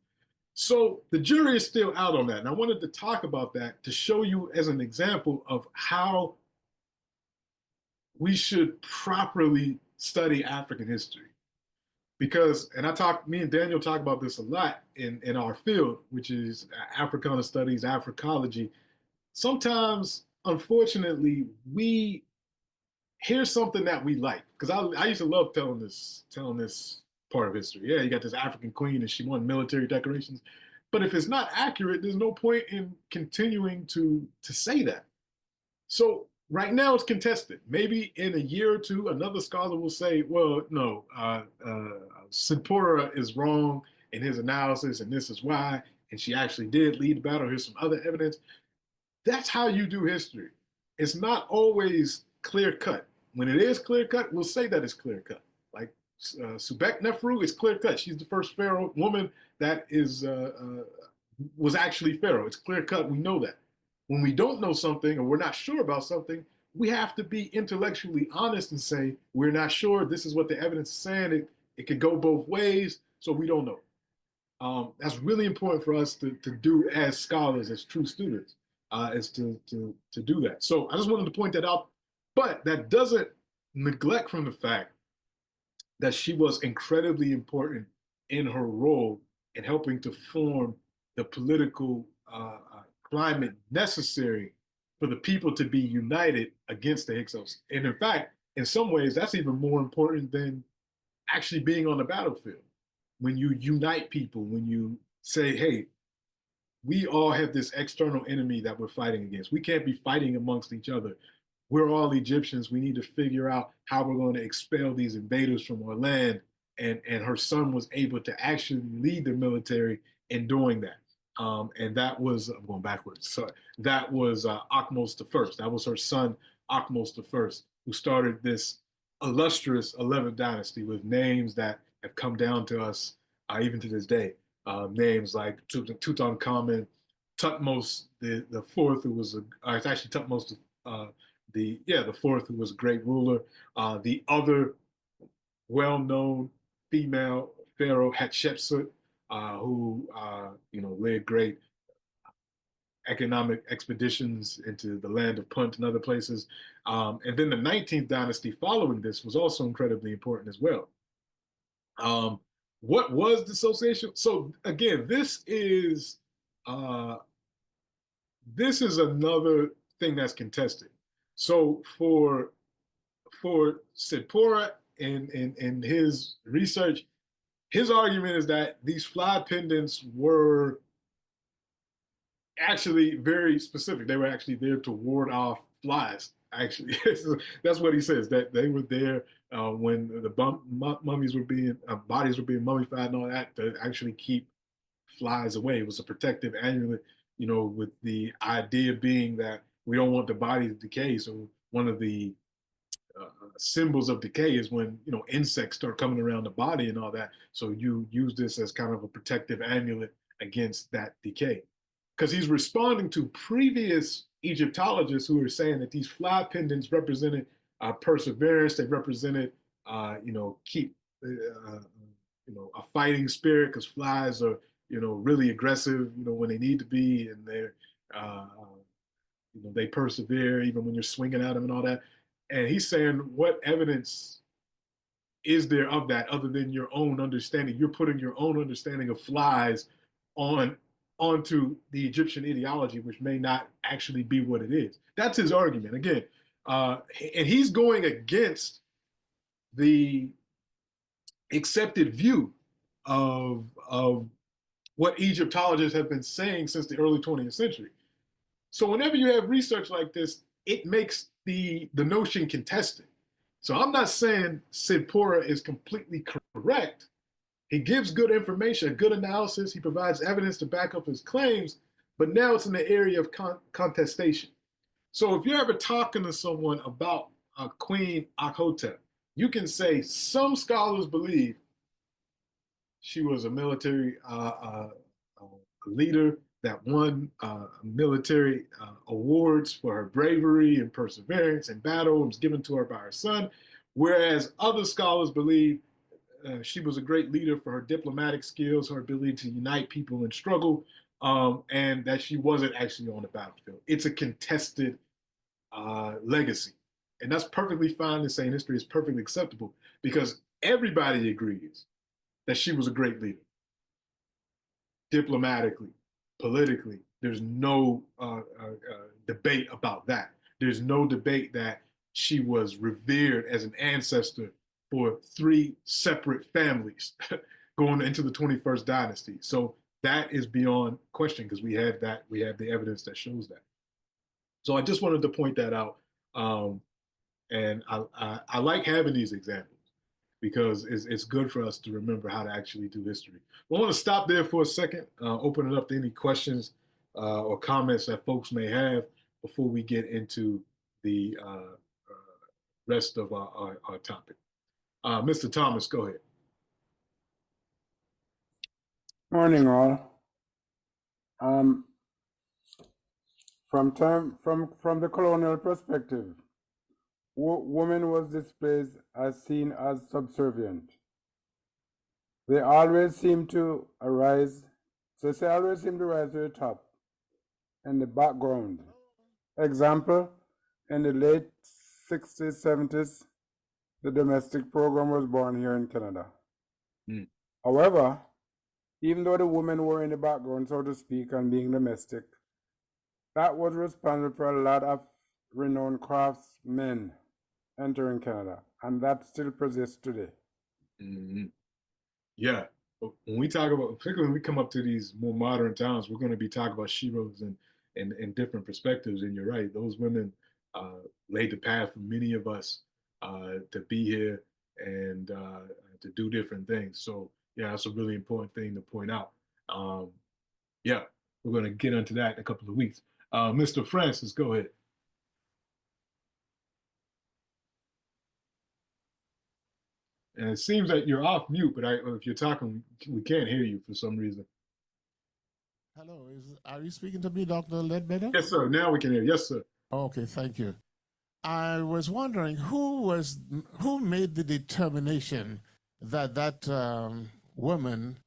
So the jury is still out on that. And I wanted to talk about that to show you as an example of how we should properly study African history. Because, and me and Daniel talk about this a lot in our field, which is Africana studies, Africology. Sometimes, unfortunately, we hear something that we like. Because I used to love telling this part of history. Yeah, you got this African queen and she won military decorations. But if it's not accurate, there's no point in continuing to say that. So right now it's contested. Maybe in a year or two, another scholar will say, well, no, Sipora is wrong in his analysis, and this is why, and she actually did lead the battle. Here's some other evidence. That's how you do history. It's not always clear cut. When it is clear cut, we'll say that it's clear cut. Like Subek Nefru is clear cut. She's the first pharaoh woman that was actually pharaoh. It's clear cut. We know that. When we don't know something or we're not sure about something, we have to be intellectually honest and say, we're not sure. This is what the evidence is saying. It could go both ways, so we don't know. That's really important for us to do as scholars, as true students, is to do that. So I just wanted to point that out. But that doesn't neglect from the fact that she was incredibly important in her role in helping to form the political climate necessary for the people to be united against the Hyksos. And in fact, in some ways, that's even more important than actually being on the battlefield. When you unite people, when you say, hey, we all have this external enemy that we're fighting against. We can't be fighting amongst each other. We're all Egyptians. We need to figure out how we're going to expel these invaders from our land. And her son was able to actually lead the military in doing that. And that was, I'm going backwards. So that was Akhmos I. That was her son, Akhmos I, who started this illustrious 11th dynasty with names that have come down to us even to this day. Names like Tutankhamun, Tutmos the fourth, who was it's actually Tutmos the fourth, who was a great ruler. The other well-known female pharaoh Hatshepsut, who led great economic expeditions into the land of Punt and other places. And then the 19th dynasty following this was also incredibly important as well. What was dissociation? So again, this is another thing that's contested. So for Sipora in his research, his argument is that these fly pendants were actually very specific. They were actually there to ward off flies. Actually, that's what he says, that they were there when the mummies were being bodies were being mummified and all that, to actually keep flies away. It was a protective amulet, with the idea being that we don't want the body to decay. So one of the symbols of decay is when insects start coming around the body and all that. So you use this as kind of a protective amulet against that decay, because he's responding to previous Egyptologists who were saying that these fly pendants represented perseverance. They represented keep a fighting spirit, because flies are really aggressive when they need to be, and they're they persevere even when you're swinging at them and all that. And he's saying, what evidence is there of that other than your own understanding? You're putting your own understanding of flies onto the Egyptian ideology, which may not actually be what it is. That's his argument. Again, and he's going against the accepted view of what Egyptologists have been saying since the early 20th century. So whenever you have research like this, it makes the notion contested. So I'm not saying Sipora is completely correct. He gives good information, good analysis. He provides evidence to back up his claims, but now it's in the area of contestation. So if you're ever talking to someone about Queen Akhotep, you can say some scholars believe she was a military leader that won military awards for her bravery and perseverance in battle, and was given to her by her son, whereas other scholars believe she was a great leader for her diplomatic skills, her ability to unite people in struggle, and that she wasn't actually on the battlefield. It's a contested legacy. And that's perfectly fine to say in history is perfectly acceptable, because everybody agrees that she was a great leader. Diplomatically, politically, there's no debate about that. There's no debate that she was revered as an ancestor for 3 separate families going into the 21st dynasty. So that is beyond question, because we have the evidence that shows that. So I just wanted to point that out. And I like having these examples, because it's good for us to remember how to actually do history. I want to stop there for a second, open it up to any questions or comments that folks may have before we get into the rest of our topic. Mr. Thomas, go ahead. Morning, all. From the colonial perspective, woman was displayed as seen as subservient. They always seem to rise to the top and the background. Example, in the late 60s, 70s, the domestic program was born here in Canada. However, even though the women were in the background, so to speak, and being domestic, that was responsible for a lot of renowned craftsmen entering Canada, and that still persists today. Mm-hmm. Yeah. When we talk about, particularly when we come up to these more modern times, we're going to be talking about Sheroes and different perspectives. And you're right, those women laid the path for many of us to be here and to do different things. So yeah, that's a really important thing to point out. Yeah, we're going to get into that in a couple of weeks. Mr. Francis, go ahead. And it seems that you're off mute, but if you're talking, we can't hear you for some reason. Hello, are you speaking to me, Dr. Ledbetter? Yes, sir. Now we can hear. Yes, sir. Okay, thank you. I was wondering who made the determination that woman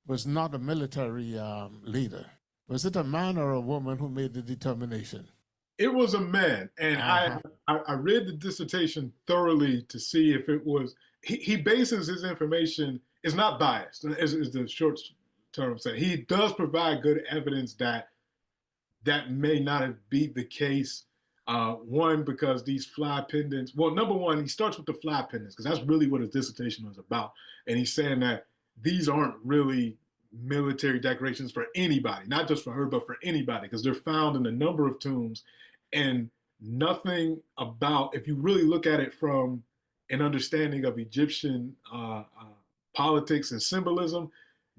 was not a military leader. Was it a man or a woman who made the determination? It was a man, and Uh-huh. I read the dissertation thoroughly to see if it was. He bases his information is not biased. Is the short term saying he does provide good evidence that that may not have been the case. One, because these fly pendants. Well, number one, he starts with the fly pendants because that's really what his dissertation was about, and he's saying that these aren't really military decorations for anybody, not just for her, but for anybody, because they're found in a number of tombs, and nothing about, if you really look at it from an understanding of Egyptian politics and symbolism,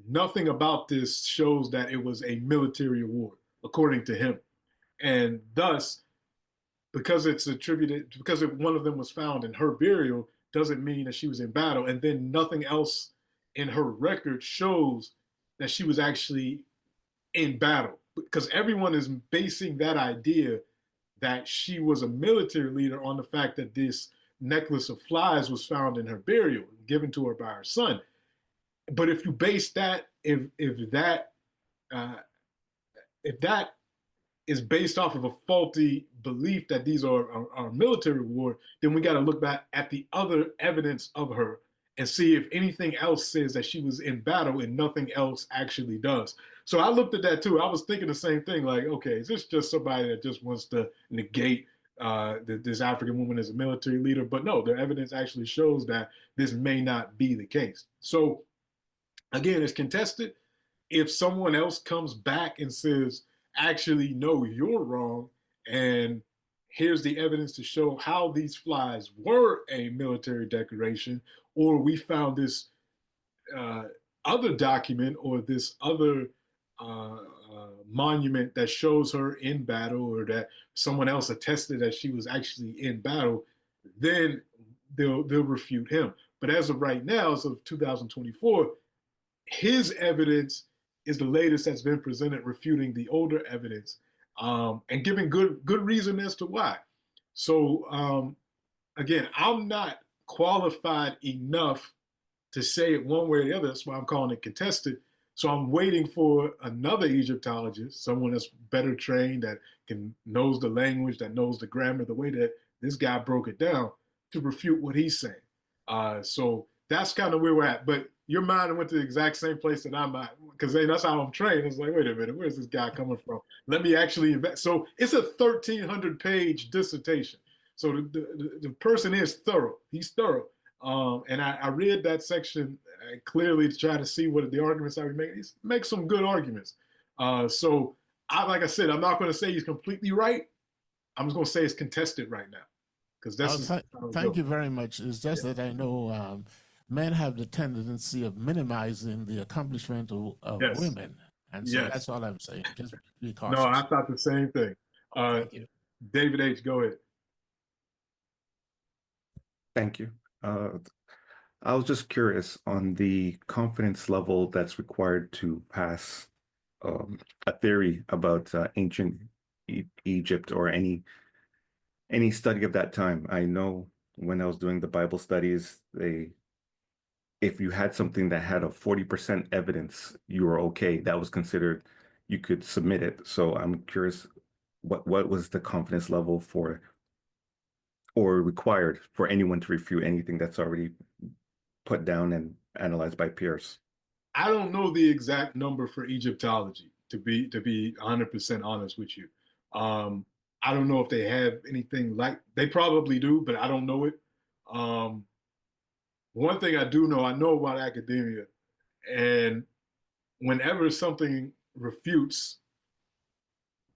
nothing about this shows that it was a military award, according to him. And thus, because it's attributed, because one of them was found in her burial, doesn't mean that she was in battle. And then nothing else in her record shows that she was actually in battle, because everyone is basing that idea that she was a military leader on the fact that this necklace of flies was found in her burial, given to her by her son. But if you base that, uh, if that is based off of a faulty belief that these are military war, then we got to look back at the other evidence of her and see if anything else says that she was in battle and nothing else actually does. So I looked at that too. I was thinking the same thing, like, okay, is this just somebody that just wants to negate this African woman as a military leader? But no, the evidence actually shows that this may not be the case. So again, it's contested. If someone else comes back and says, actually, no, you're wrong, and here's the evidence to show how these flies were a military decoration, or we found this uh, other document or this other monument that shows her in battle, or that someone else attested that she was actually in battle, then they'll refute him. But as of right now, as of 2024, his evidence is the latest that's been presented, refuting the older evidence, and giving good reason as to why. So again, I'm not qualified enough to say it one way or the other. That's why I'm calling it contested. So I'm waiting for another Egyptologist, someone that's better trained, that knows the language, that knows the grammar, the way that this guy broke it down, to refute what he's saying. So that's kind of where we're at. But your mind went to the exact same place that I'm at, because that's how I'm trained. It's like, wait a minute, where's this guy coming from? Let me actually invest. So it's a 1,300-page dissertation. So the person is thorough. He's thorough. And I read that section clearly to try to see what the arguments are we making. He makes some good arguments. So like I said, I'm not going to say he's completely right. I'm just going to say it's contested right now, because that's Thank you very much. It's just that I know men have the tendency of minimizing the accomplishment of yes. women. And so yes. that's all I'm saying. Just be cautious. No, I thought the same thing. Thank you. David H., go ahead. Thank you. I was just curious on the confidence level that's required to pass a theory about ancient Egypt, or any study of that time. I know when I was doing the Bible studies, if you had something that had a 40% evidence, you were okay. That was considered, you could submit it. So I'm curious, what was the confidence level for, or required for, anyone to refute anything that's already put down and analyzed by peers? I don't know the exact number for Egyptology, to be 100% honest with you. I don't know if they have anything like, they probably do, but I don't know it. One thing I do know, I know about academia, and whenever something refutes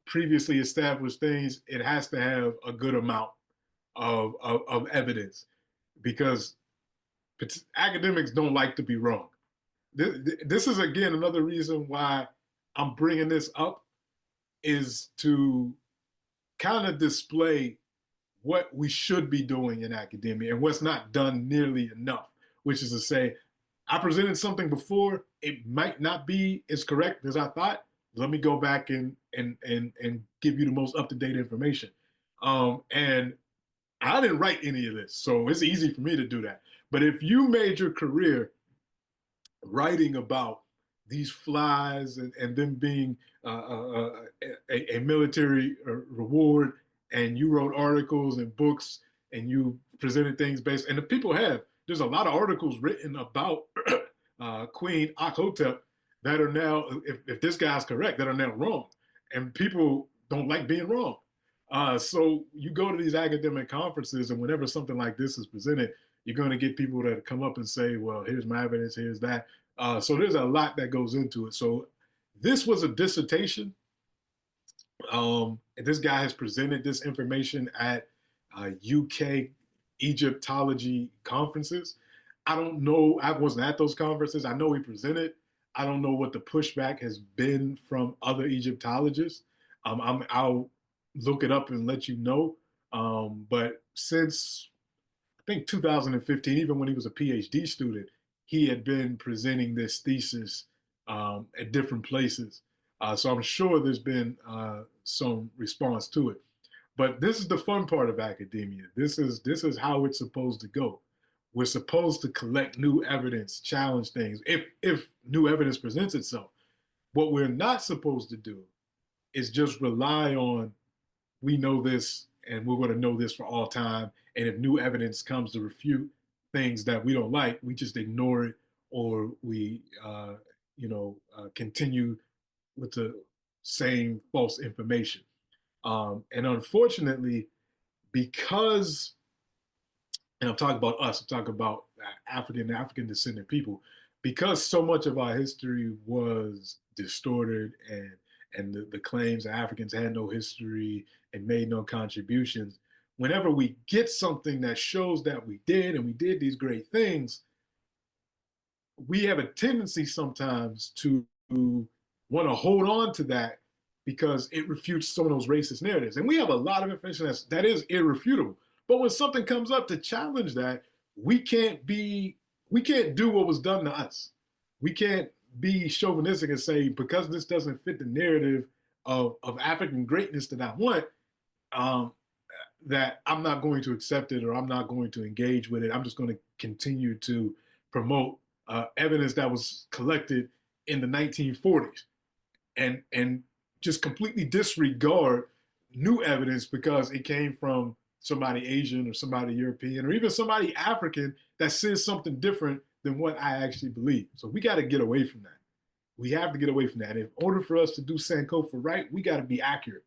previously established things, it has to have a good amount of evidence, because academics don't like to be wrong. This is, again, another reason why I'm bringing this up, is to kind of display what we should be doing in academia and what's not done nearly enough, which is to say, I presented something before, it might not be as correct as I thought, Let me go back and give you the most up-to-date information. And I didn't write any of this, so it's easy for me to do that. But if you made your career writing about these flies and them being a military reward, and you wrote articles and books and you presented things based, and the people have, there's a lot of articles written about Queen Akhotep that are now, if this guy's correct, that are now wrong. And people don't like being wrong. So you go to these academic conferences, and whenever something like this is presented, you're going to get people that come up and say, well, here's my evidence, here's that. So there's a lot that goes into it. So this was a dissertation. And this guy has presented this information at UK Egyptology conferences. I don't know, I wasn't at those conferences. I know he presented. I don't know what the pushback has been from other Egyptologists. I'll look it up and let you know. But since I think 2015, even when he was a PhD student, he had been presenting this thesis at different places. So I'm sure there's been some response to it. But this is the fun part of academia. This is how it's supposed to go. We're supposed to collect new evidence, challenge things if new evidence presents itself. What we're not supposed to do is just rely on, we know this and we're going to know this for all time. And if new evidence comes to refute things that we don't like, we just ignore it, or we continue with the same false information. And unfortunately, because, and I'm talking about us, I'm talking about African descendant people, because so much of our history was distorted, and the claims that Africans had no history and made no contributions, whenever we get something that shows that we did and we did these great things, we have a tendency sometimes to want to hold on to that because it refutes some of those racist narratives. And we have a lot of information that is irrefutable. But when something comes up to challenge that, we can't do what was done to us. We can't be chauvinistic and say, because this doesn't fit the narrative of African greatness that I want, that I'm not going to accept it, or I'm not going to engage with it. I'm just going to continue to promote evidence that was collected in the 1940s, and just completely disregard new evidence because it came from somebody Asian or somebody European or even somebody African that says something different than what I actually believe. So we got to get away from that. We have to get away from that. And in order for us to do Sankofa right, we got to be accurate.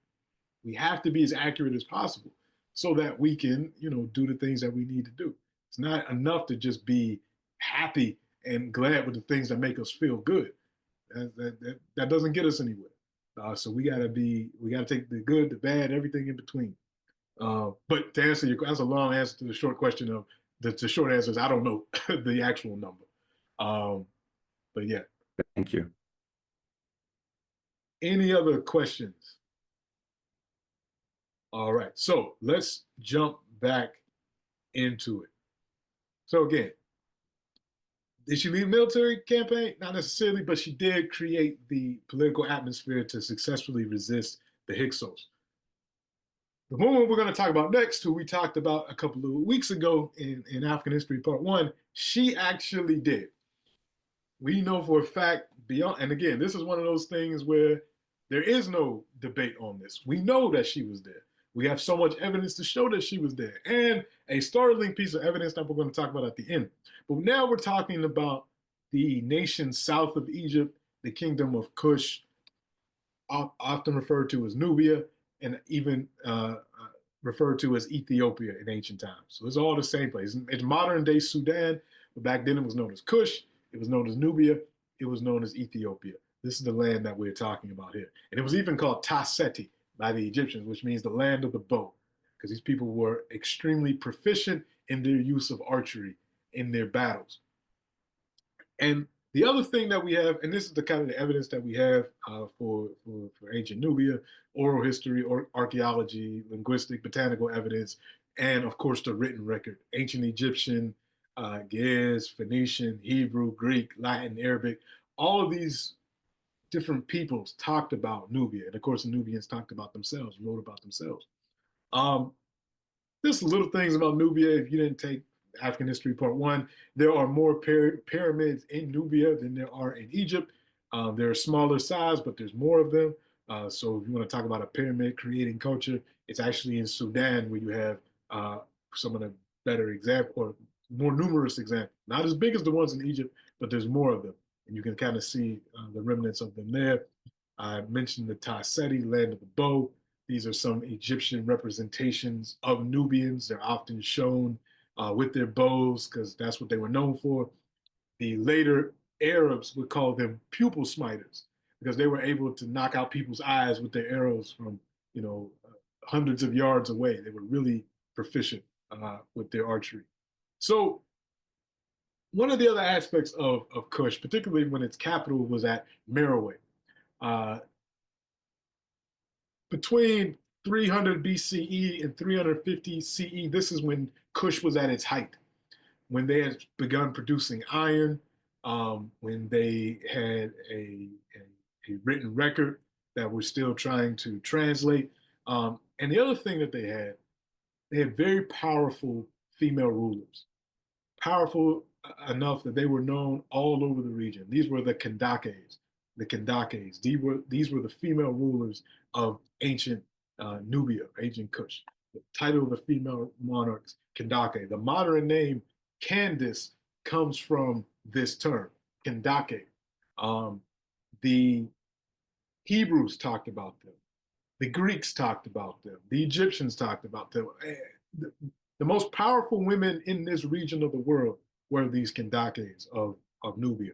We have to be as accurate as possible so that we can, do the things that we need to do. It's not enough to just be happy and glad with the things that make us feel good. That doesn't get us anywhere. So we gotta take the good, the bad, everything in between. But to answer that's a long answer to the short question of the short answer is I don't know the actual number. But yeah. Thank you. Any other questions? All right, so let's jump back into it. So again, did she lead a military campaign? Not necessarily, but she did create the political atmosphere to successfully resist the Hyksos. The woman we're going to talk about next, who we talked about a couple of weeks ago in African History Part 1, she actually did. We know for a fact beyond, and again, this is one of those things where there is no debate on this. We know that she was there. We have so much evidence to show that she was there, and a startling piece of evidence that we're going to talk about at the end. But now we're talking about the nation south of Egypt, the kingdom of Kush, often referred to as Nubia, and even referred to as Ethiopia in ancient times. So it's all the same place. It's modern day Sudan, but back then it was known as Kush, it was known as Nubia, it was known as Ethiopia. This is the land that we're talking about here. And it was even called Ta-Seti by the Egyptians, which means the land of the bow, because these people were extremely proficient in their use of archery in their battles. And the other thing that we have, and this is the kind of the evidence that we have for ancient Nubia, oral history, or archaeology, linguistic, botanical evidence, and of course the written record, ancient Egyptian, Ge'ez, Phoenician, Hebrew, Greek, Latin, Arabic, all of these different peoples talked about Nubia. And of course, the Nubians talked about themselves, wrote about themselves. Um, Just little things about Nubia. If you didn't take African History Part 1, there are more pyramids in Nubia than there are in Egypt. They're smaller size, but there's more of them. So if you want to talk about a pyramid creating culture, it's actually in Sudan where you have some of the better examples, or more numerous examples. Not as big as the ones in Egypt, but there's more of them. And you can kind of see the remnants of them there. I mentioned the Tasseti, land of the bow. These are some Egyptian representations of Nubians. They're often shown with their bows because that's what they were known for. The later Arabs would call them pupil smiters because they were able to knock out people's eyes with their arrows from, hundreds of yards away. They were really proficient with their archery. So one of the other aspects of Kush, particularly when its capital was at Meroe, between 300 BCE and 350 CE, this is when Kush was at its height, when they had begun producing iron, when they had a written record that we're still trying to translate. And the other thing that they had very powerful female rulers, powerful enough that they were known all over the region. These were the Kandakes. These were the female rulers of ancient Nubia, ancient Kush. The title of the female monarchs, Kandake. The modern name Candace comes from this term, Kandake. The Hebrews talked about them. The Greeks talked about them. The Egyptians talked about them. The most powerful women in this region of the world were these Kandakes of Nubia.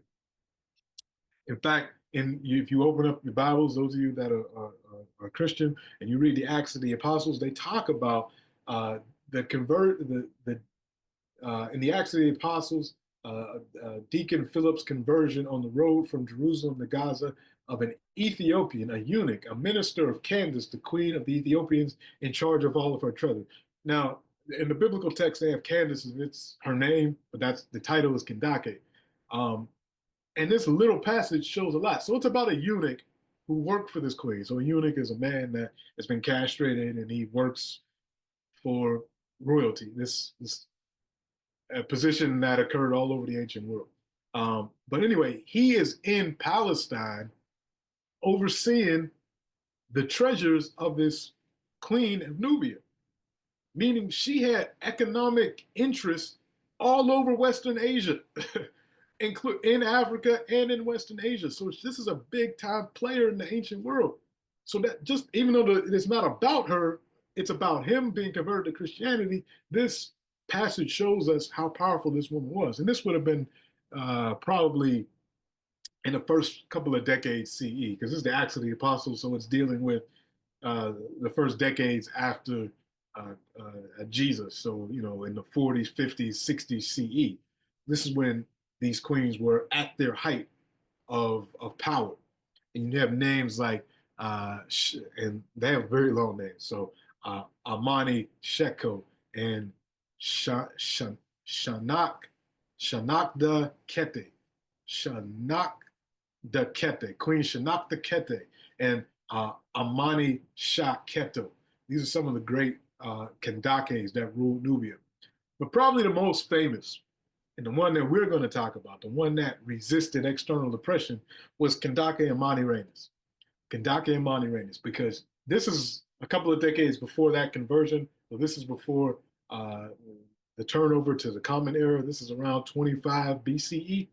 In fact, if you open up your Bibles, those of you that are Christian, and you read the Acts of the Apostles, they talk about in the Acts of the Apostles, Deacon Philip's conversion on the road from Jerusalem to Gaza of an Ethiopian, a eunuch, a minister of Candace, the queen of the Ethiopians, in charge of all of her treasure. Now, in the biblical text, they have Candace, it's her name, but that's the title is Kandake. And this little passage shows a lot. So it's about a eunuch who worked for this queen. So a eunuch is a man that has been castrated and he works for royalty. This a position that occurred all over the ancient world. But anyway, he is in Palestine overseeing the treasures of this queen of Nubia, meaning she had economic interests all over Western Asia, in Africa and in Western Asia. So this is a big time player in the ancient world. So that just, even though it's not about her, it's about him being converted to Christianity, this passage shows us how powerful this woman was. And this would have been probably in the first couple of decades CE, because this is the Acts of the Apostles, so it's dealing with the first decades after Jesus. So, in the 40s, 50s, 60s CE. This is when these queens were at their height of power. And you have names like, and they have very long names. So Amani Sheko and Shanakda Kete, Queen Shanakda Kete, and Amani Shah Keto. These are some of the great Kandakes that ruled Nubia. But probably the most famous, and the one that we're going to talk about, the one that resisted external oppression, was Kandake Amani Reines. Kandake Amani Reines, because this is a couple of decades before that conversion. So this is before the turnover to the Common Era. This is around 25 BCE.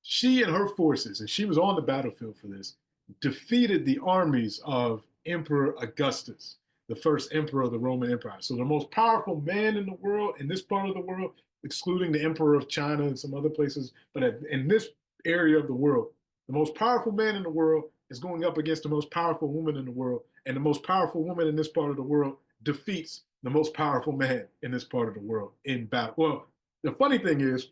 She and her forces, and she was on the battlefield for this, defeated the armies of Emperor Augustus, the first emperor of the Roman Empire. So the most powerful man in the world, in this part of the world, excluding the emperor of China and some other places, but in this area of the world, the most powerful man in the world is going up against the most powerful woman in the world, and the most powerful woman in this part of the world defeats the most powerful man in this part of the world in battle. Well, the funny thing is,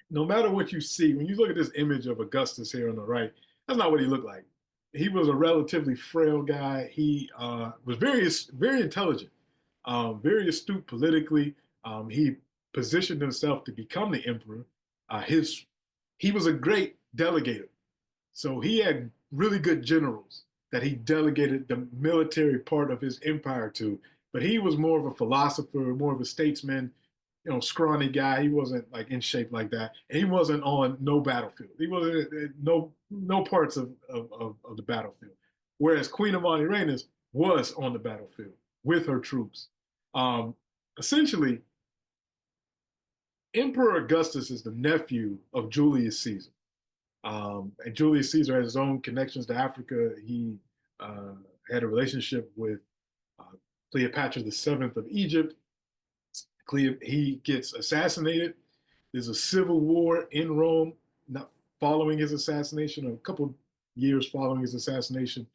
no matter what you see, when you look at this image of Augustus here on the right, that's not what he looked like. He was a relatively frail guy. He was very intelligent, very astute politically. He positioned himself to become the emperor. He was a great delegator. So he had really good generals that he delegated the military part of his empire to. But he was more of a philosopher, more of a statesman, scrawny guy. He wasn't like in shape like that. And he wasn't on no battlefield. He wasn't no parts of the battlefield. Whereas Queen Amani-Reines was on the battlefield with her troops. Essentially, Emperor Augustus is the nephew of Julius Caesar. And Julius Caesar had his own connections to Africa. He had a relationship with Cleopatra VII of Egypt. He gets assassinated. There's a civil war in Rome, not following his assassination, or a couple years following his assassination,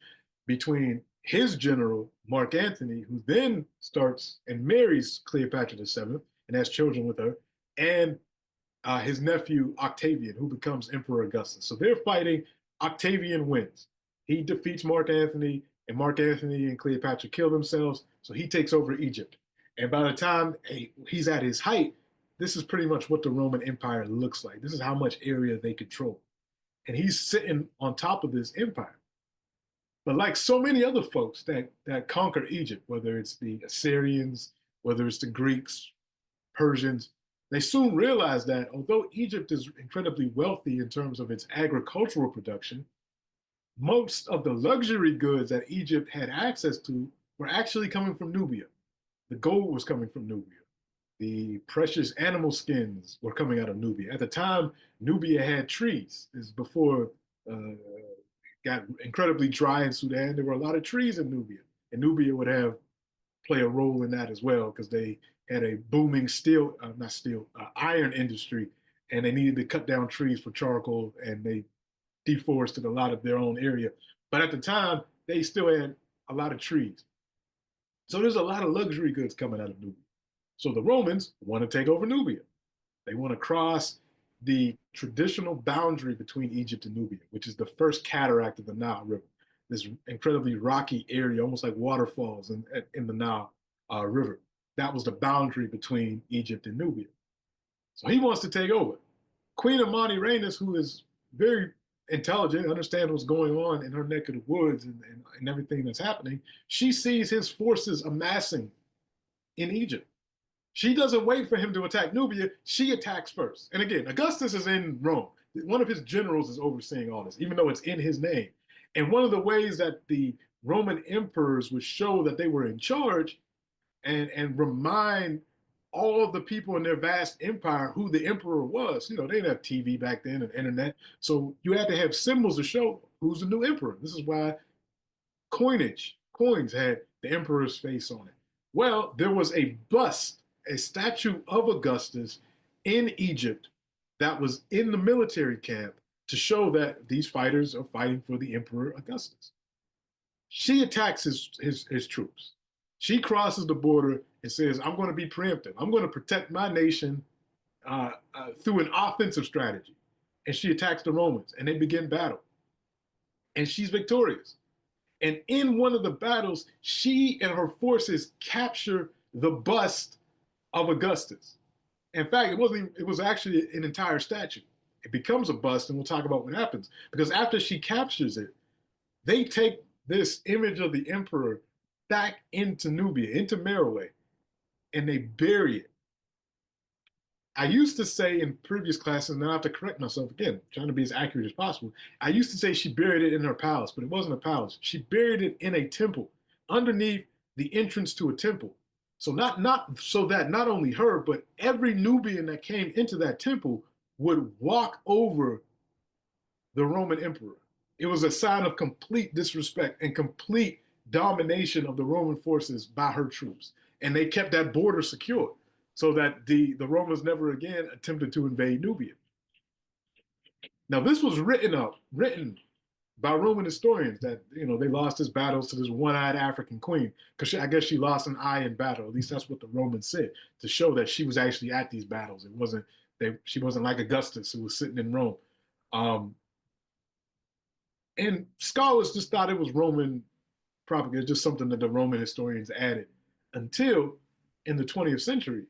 between his general, Mark Antony, who then starts and marries Cleopatra VII and has children with her, and his nephew, Octavian, who becomes Emperor Augustus. So they're fighting. Octavian wins. He defeats Mark Antony, and Mark Antony and Cleopatra kill themselves. So he takes over Egypt. And by the time he's at his height, this is pretty much what the Roman Empire looks like. This is how much area they control. And he's sitting on top of this empire. But like so many other folks that conquer Egypt, whether it's the Assyrians, whether it's the Greeks, Persians, they soon realize that although Egypt is incredibly wealthy in terms of its agricultural production, most of the luxury goods that Egypt had access to were actually coming from Nubia. The gold was coming from Nubia. The precious animal skins were coming out of Nubia. At the time, Nubia had trees. This is before it got incredibly dry in Sudan. There were a lot of trees in Nubia, and Nubia would play a role in that as well because they had a booming iron industry, and they needed to cut down trees for charcoal, and they deforested a lot of their own area. But at the time, they still had a lot of trees. So there's a lot of luxury goods coming out of Nubia. So the Romans want to take over Nubia. They want to cross the traditional boundary between Egypt and Nubia, which is the first cataract of the Nile River, this incredibly rocky area, almost like waterfalls in the Nile River. That was the boundary between Egypt and Nubia. So he wants to take over. Queen Amani-Reines, who is very intelligent, understands what's going on in her neck of the woods and everything that's happening, she sees his forces amassing in Egypt. She doesn't wait for him to attack Nubia. She attacks first. And again, Augustus is in Rome. One of his generals is overseeing all this, even though it's in his name. And one of the ways that the Roman emperors would show that they were in charge and remind all of the people in their vast empire who the emperor was. They didn't have TV back then and internet. So you had to have symbols to show who's the new emperor. This is why coins had the emperor's face on it. Well, there was a bust, a statue of Augustus in Egypt that was in the military camp to show that these fighters are fighting for the Emperor Augustus. She attacks his troops. She crosses the border and says, I'm going to be preemptive. I'm going to protect my nation through an offensive strategy. And she attacks the Romans, and they begin battle. And she's victorious. And in one of the battles, she and her forces capture the bust of Augustus. In fact, it was actually an entire statue. It becomes a bust, and we'll talk about what happens. Because after she captures it, they take this image of the emperor back into Nubia, into Meroe, and they bury it. I used to say in previous classes, and I have to correct myself again, trying to be as accurate as possible. I used to say she buried it in her palace, but it wasn't a palace. She buried it in a temple, underneath the entrance to a temple. So so that not only her, but every Nubian that came into that temple would walk over the Roman emperor. It was a sign of complete disrespect and complete domination of the Roman forces by her troops. And they kept that border secure so that the Romans never again attempted to invade Nubia. Now, this was written by Roman historians that, they lost his battles to this one-eyed African queen, because I guess she lost an eye in battle. At least that's what the Romans said, to show that she was actually at these battles. She wasn't like Augustus, who was sitting in Rome. And scholars just thought it was Roman propaganda, just something that the Roman historians added, until in the 20th century,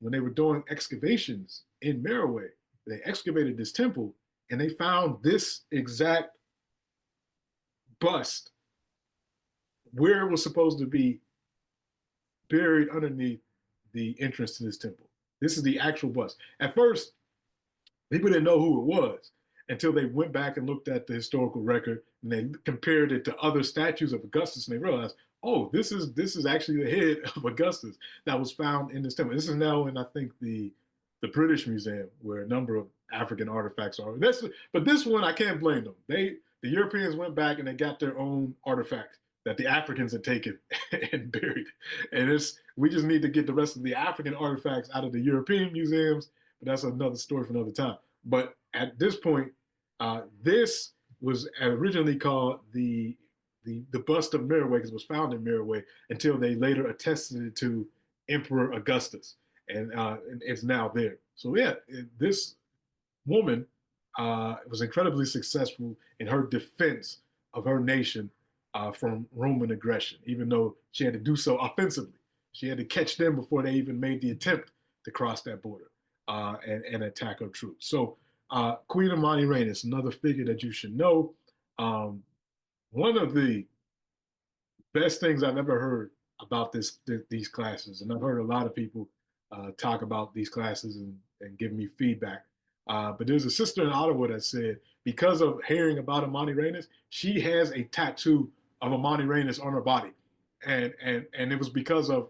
when they were doing excavations in Meroe. They excavated this temple, and they found this exact bust where it was supposed to be buried underneath the entrance to this temple. This is the actual bust. At first, people didn't know who it was until they went back and looked at the historical record and they compared it to other statues of Augustus, and they realized, oh, this is actually the head of Augustus that was found in this temple. This is now in, I think, the British Museum, where a number of African artifacts are. But this one, I can't blame them. The Europeans went back and they got their own artifacts that the Africans had taken and buried. And we just need to get the rest of the African artifacts out of the European museums, but that's another story for another time. But at this point, this was originally called the bust of Merowe, because it was found in Merowe, until they later attested it to Emperor Augustus, and it's now there. So yeah, this woman was incredibly successful in her defense of her nation from Roman aggression, even though she had to do so offensively. She had to catch them before they even made the attempt to cross that border and attack her troops. So Queen Amani-Reines, another figure that you should know. One of the best things I've ever heard about these classes, and I've heard a lot of people talk about these classes and give me feedback. But there's a sister in Ottawa that said, because of hearing about Amani-Reines, she has a tattoo of Amani-Reines on her body. And it was because of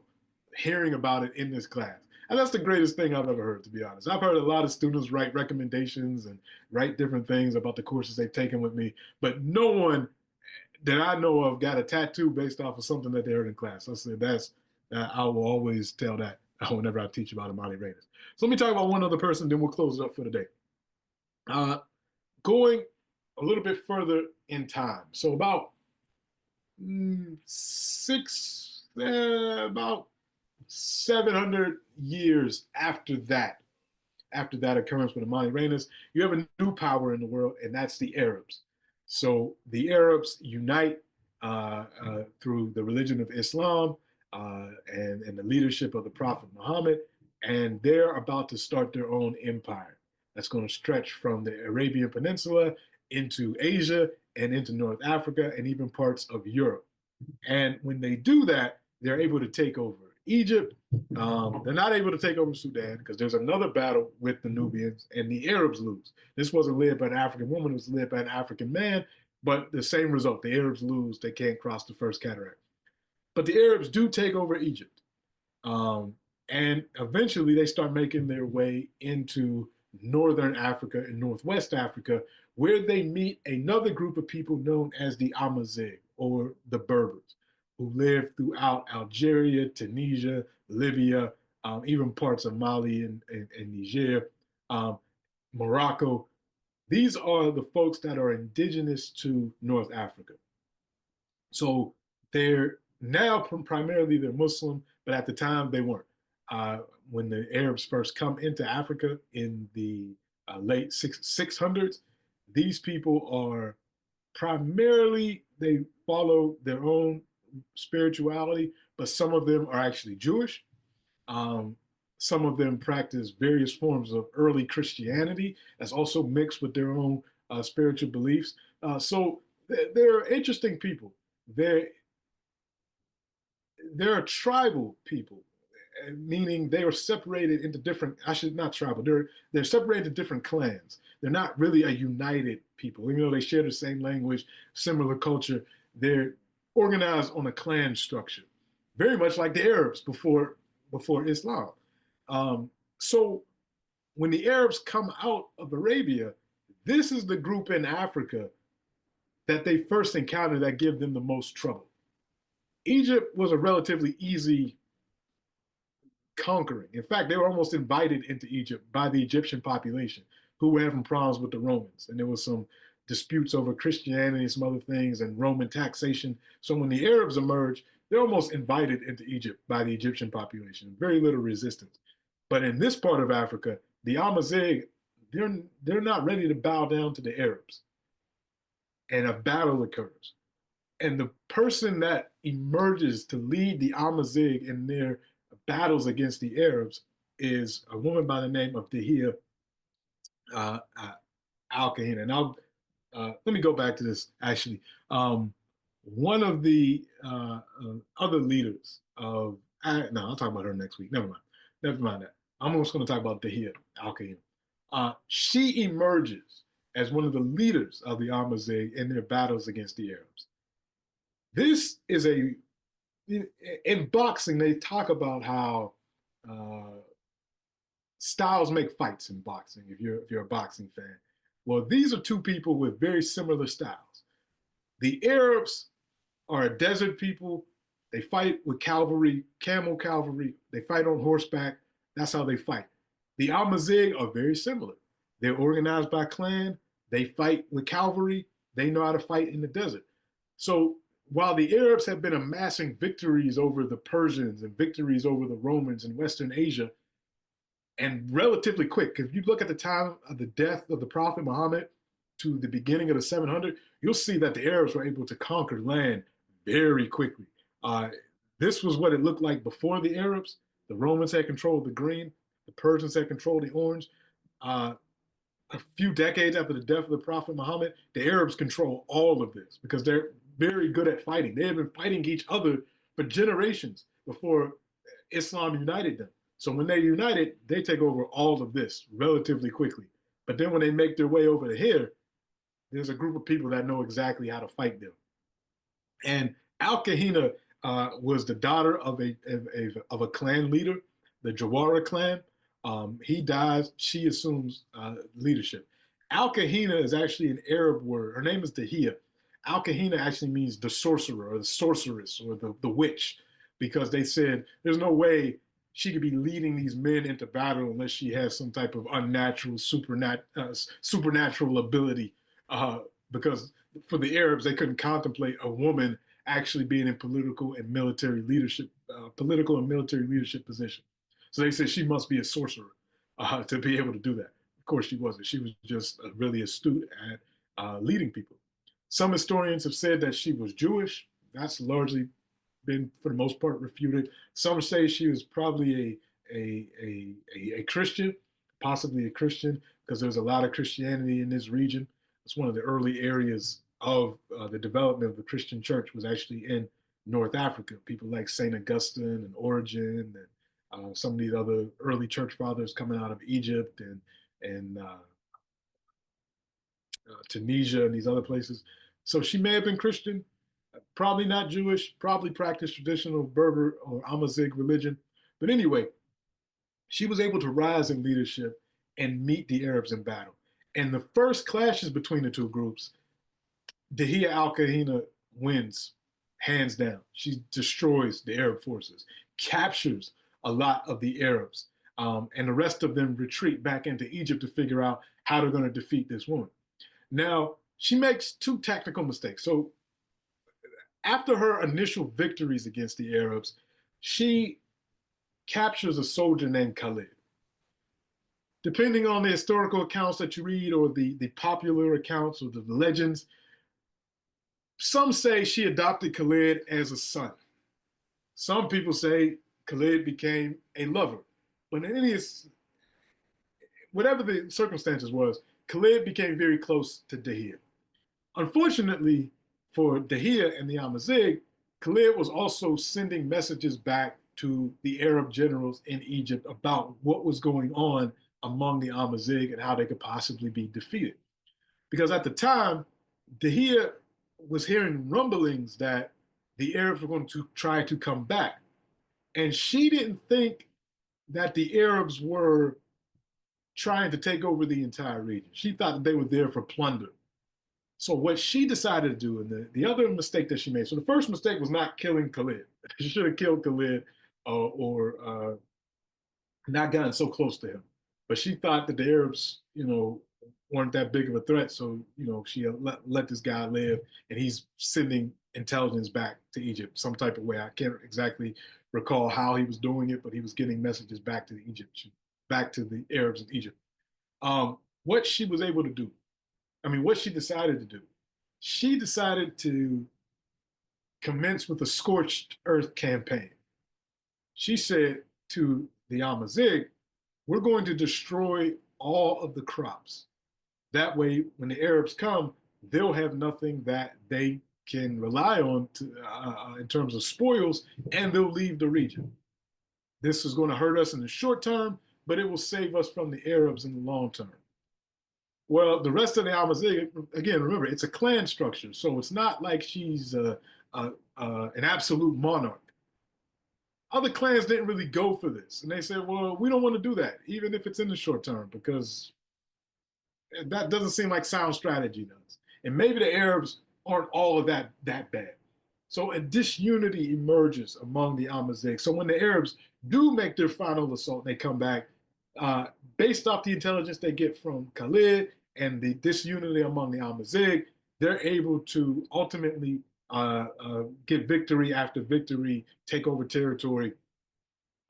hearing about it in this class. And that's the greatest thing I've ever heard, to be honest. I've heard a lot of students write recommendations and write different things about the courses they've taken with me, but no one that I know of got a tattoo based off of something that they heard in class. I said I will always tell that whenever I teach about Amani-Reines. So let me talk about one other person, then we'll close it up for the day. Going a little bit further in time. So about 700 years after that occurrence with Amani-Reines, you have a new power in the world, and that's the Arabs. So the Arabs unite through the religion of Islam and the leadership of the Prophet Muhammad, and they're about to start their own empire that's going to stretch from the Arabian Peninsula into Asia and into North Africa and even parts of Europe. And when they do that, they're able to take over Egypt. They're not able to take over Sudan because there's another battle with the Nubians, and the Arabs lose. This wasn't led by an African woman, it was led by an African man, but the same result. The Arabs lose, they can't cross the first cataract. But the Arabs do take over Egypt. And eventually they start making their way into Northern Africa and Northwest Africa, where they meet another group of people known as the Amazigh, or the Berbers, who lived throughout Algeria, Tunisia, Libya, even parts of Mali and Niger, Morocco. These are the folks that are indigenous to North Africa. So they're now primarily they're Muslim, but at the time they weren't. When the Arabs first come into Africa in the late 600s, these people are primarily, they follow their own spirituality, but some of them are actually Jewish. Some of them practice various forms of early Christianity that's also mixed with their own spiritual beliefs. So they're interesting people. They're a tribal people, meaning they are separated into different, not tribal, they're separated into different clans. They're not really a united people. Even though they share the same language, similar culture, they're organized on a clan structure, very much like the Arabs before Islam. So when the Arabs come out of Arabia, this is the group in Africa that they first encounter that give them the most trouble. Egypt was a relatively easy conquering. In fact, they were almost invited into Egypt by the Egyptian population, who were having problems with the Romans. And there was some disputes over Christianity and some other things and Roman taxation. So when the Arabs emerged, they're almost invited into Egypt by the Egyptian population. Very little resistance. But in this part of Africa, the Amazigh, they're not ready to bow down to the Arabs. And a battle occurs. And the person that emerges to lead the Amazigh in their battles against the Arabs is a woman by the name of Dihia Al-Kahina. And let me go back to this actually. One of the other leaders of, no, I'll talk about her next week. Never mind. Never mind that. I'm just going to talk about Dahia Al-Kahina. She emerges as one of the leaders of the Amazigh in their battles against the Arabs. This is in boxing, they talk about how styles make fights in boxing, if you're a boxing fan. Well, these are two people with very similar styles. The Arabs are a desert people. They fight with cavalry, camel cavalry. They fight on horseback. That's how they fight. The Amazigh are very similar. They're organized by clan. They fight with cavalry. They know how to fight in the desert. So while the Arabs have been amassing victories over the Persians and victories over the Romans in Western Asia, and relatively quick, if you look at the time of the death of the Prophet Muhammad to the beginning of the 700, you'll see that the Arabs were able to conquer land very quickly. This was what it looked like before the Arabs. The Romans had controlled the green. The Persians had controlled the orange. A few decades after the death of the Prophet Muhammad, the Arabs control all of this because they're very good at fighting. They have been fighting each other for generations before Islam united them. So when they're united, they take over all of this relatively quickly. But then when they make their way over to here, there's a group of people that know exactly how to fight them. And Al-Kahina was the daughter of a clan leader, the Jawara clan. He dies, she assumes leadership. Al-Kahina is actually an Arab word. Her name is Dahia. Al-Kahina actually means the sorcerer or the sorceress or the witch, because they said there's no way she could be leading these men into battle unless she has some type of unnatural, supernatural ability. Because for the Arabs, they couldn't contemplate a woman actually being in political and military leadership position. So they said she must be a sorcerer to be able to do that. Of course, she wasn't. She was just really astute at leading people. Some historians have said that she was Jewish. That's largely been, for the most part, refuted. Some say she was probably a Christian, possibly a Christian, because there's a lot of Christianity in this region. It's one of the early areas of the development of the Christian church was actually in North Africa. People like St. Augustine and Origen and some of these other early church fathers coming out of Egypt and Tunisia and these other places. So she may have been Christian, probably not Jewish, probably practiced traditional Berber or Amazigh religion. But anyway, she was able to rise in leadership and meet the Arabs in battle. And the first clashes between the two groups, Dahia Al-Kahina wins hands down. She destroys the Arab forces, captures a lot of the Arabs, and the rest of them retreat back into Egypt to figure out how they're going to defeat this woman. Now, she makes two tactical mistakes. So after her initial victories against the Arabs, she captures a soldier named Khalid. Depending on the historical accounts that you read or the popular accounts or the legends, some say she adopted Khalid as a son. Some people say Khalid became a lover. But in any, whatever the circumstances was, Khalid became very close to Dahia. Unfortunately for Dahia and the Amazigh, Khalid was also sending messages back to the Arab generals in Egypt about what was going on among the Amazigh and how they could possibly be defeated. Because at the time, Dahia was hearing rumblings that the Arabs were going to try to come back. And she didn't think that the Arabs were trying to take over the entire region. She thought that they were there for plunder. So what she decided to do, and the other mistake that she made, so the first mistake was not killing Khalid. She should have killed Khalid or not gotten so close to him. But she thought that the Arabs, weren't that big of a threat. So, she let this guy live, and he's sending intelligence back to Egypt some type of way. I can't exactly recall how he was doing it, but he was getting messages back to the Arabs in Egypt. What she was able to do, what she decided to do, she decided to commence with a scorched earth campaign. She said to the Amazigh, we're going to destroy all of the crops That way, when the Arabs come, they'll have nothing that they can rely on in terms of spoils, and they'll leave the region. This is going to hurt us in the short term, but it will save us from the Arabs in the long term. Well, the rest of the Amazigh, again, remember, it's a clan structure, so it's not like she's an absolute monarch. Other clans didn't really go for this, and they said, well, we don't want to do that, even if it's in the short term, because that doesn't seem like sound strategy does. And maybe the Arabs aren't all of that bad. So a disunity emerges among the Amazigh. So when the Arabs do make their final assault, they come back, based off the intelligence they get from Khalid and the disunity among the Amazigh, they're able to ultimately get victory after victory, take over territory.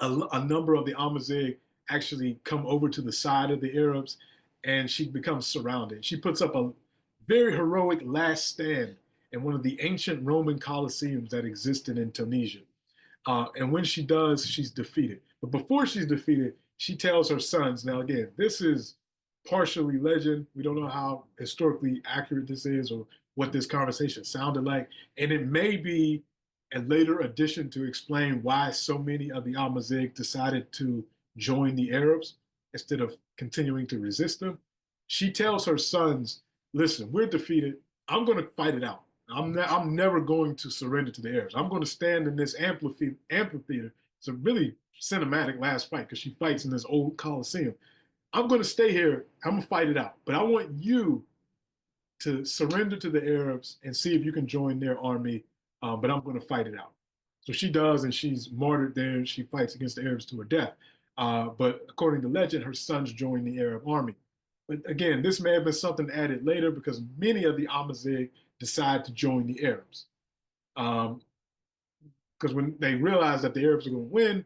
A number of the Amazigh actually come over to the side of the Arabs, and she becomes surrounded. She puts up a very heroic last stand in one of the ancient Roman Colosseums that existed in Tunisia. And when she does, she's defeated. But before she's defeated, she tells her sons, now again, this is partially legend. We don't know how historically accurate this is or what this conversation sounded like. And it may be a later addition to explain why so many of the Amazigh decided to join the Arabs instead of continuing to resist them. She tells her sons, listen, we're defeated. I'm going to fight it out. I'm never going to surrender to the Arabs. I'm going to stand in this amphitheater. It's a really cinematic last fight because she fights in this old Colosseum. I'm going to stay here. I'm going to fight it out. But I want you to surrender to the Arabs and see if you can join their army. But I'm going to fight it out. So she does, and she's martyred there. And she fights against the Arabs to her death. But according to legend, her sons joined the Arab army. But again, this may have been something added later because many of the Amazigh decide to join the Arabs. Because when they realize that the Arabs are going to win,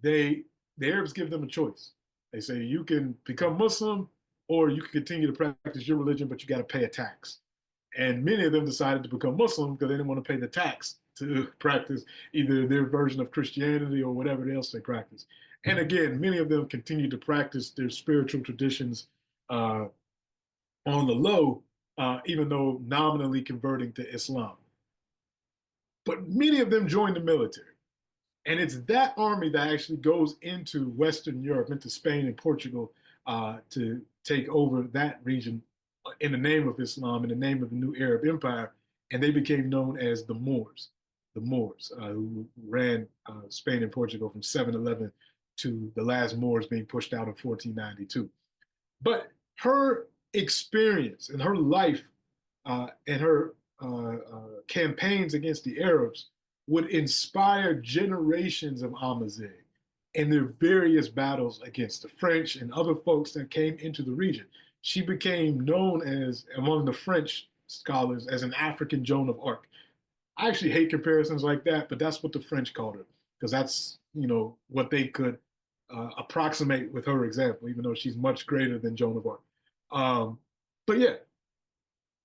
the Arabs give them a choice. They say, you can become Muslim or you can continue to practice your religion, but you got to pay a tax. And many of them decided to become Muslim because they didn't want to pay the tax to practice either their version of Christianity or whatever else they practice. And again, many of them continue to practice their spiritual traditions on the low, even though nominally converting to Islam. But many of them joined the military. And it's that army that actually goes into Western Europe, into Spain and Portugal, to take over that region in the name of Islam, in the name of the new Arab Empire. And they became known as the Moors, who ran Spain and Portugal from 711 to the last Moors being pushed out in 1492. But her experience and her life and her campaigns against the Arabs would inspire generations of Amazigh in their various battles against the French and other folks that came into the region. She became known as, among the French scholars, as an African Joan of Arc. I actually hate comparisons like that, but that's what the French called her, because that's, what they could approximate with her example, even though she's much greater than Joan of Arc. But yeah,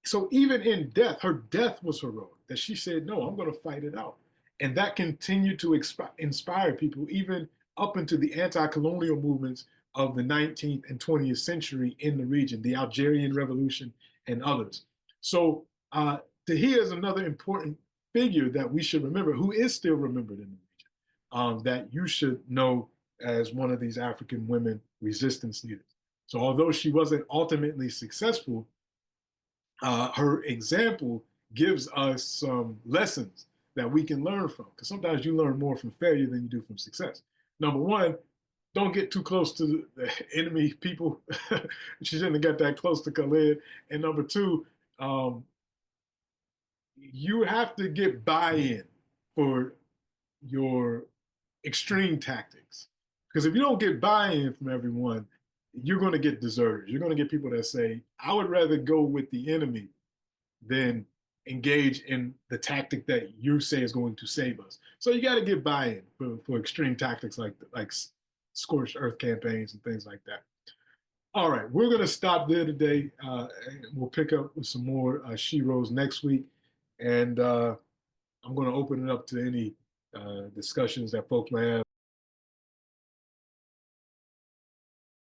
so even in death, her death was heroic, that she said, no, I'm going to fight it out. And that continued to inspire people even up into the anti-colonial movements of the 19th and 20th century in the region, the Algerian Revolution and others. So Tahia is another important figure that we should remember, who is still remembered in the region, that you should know as one of these African women resistance leaders. So although she wasn't ultimately successful, her example gives us some lessons that we can learn from, because sometimes you learn more from failure than you do from success. Number one, don't get too close to the enemy people. She shouldn't have got that close to Khalid. And number two, you have to get buy-in for your extreme tactics. Because if you don't get buy-in from everyone, you're going to get deserters. You're going to get people that say, I would rather go with the enemy than engage in the tactic that you say is going to save us. So you got to get buy-in for extreme tactics like scorched earth campaigns and things like that. All right, we're going to stop there today. We'll pick up with some more Sheroes next week. And I'm going to open it up to any discussions that folks may have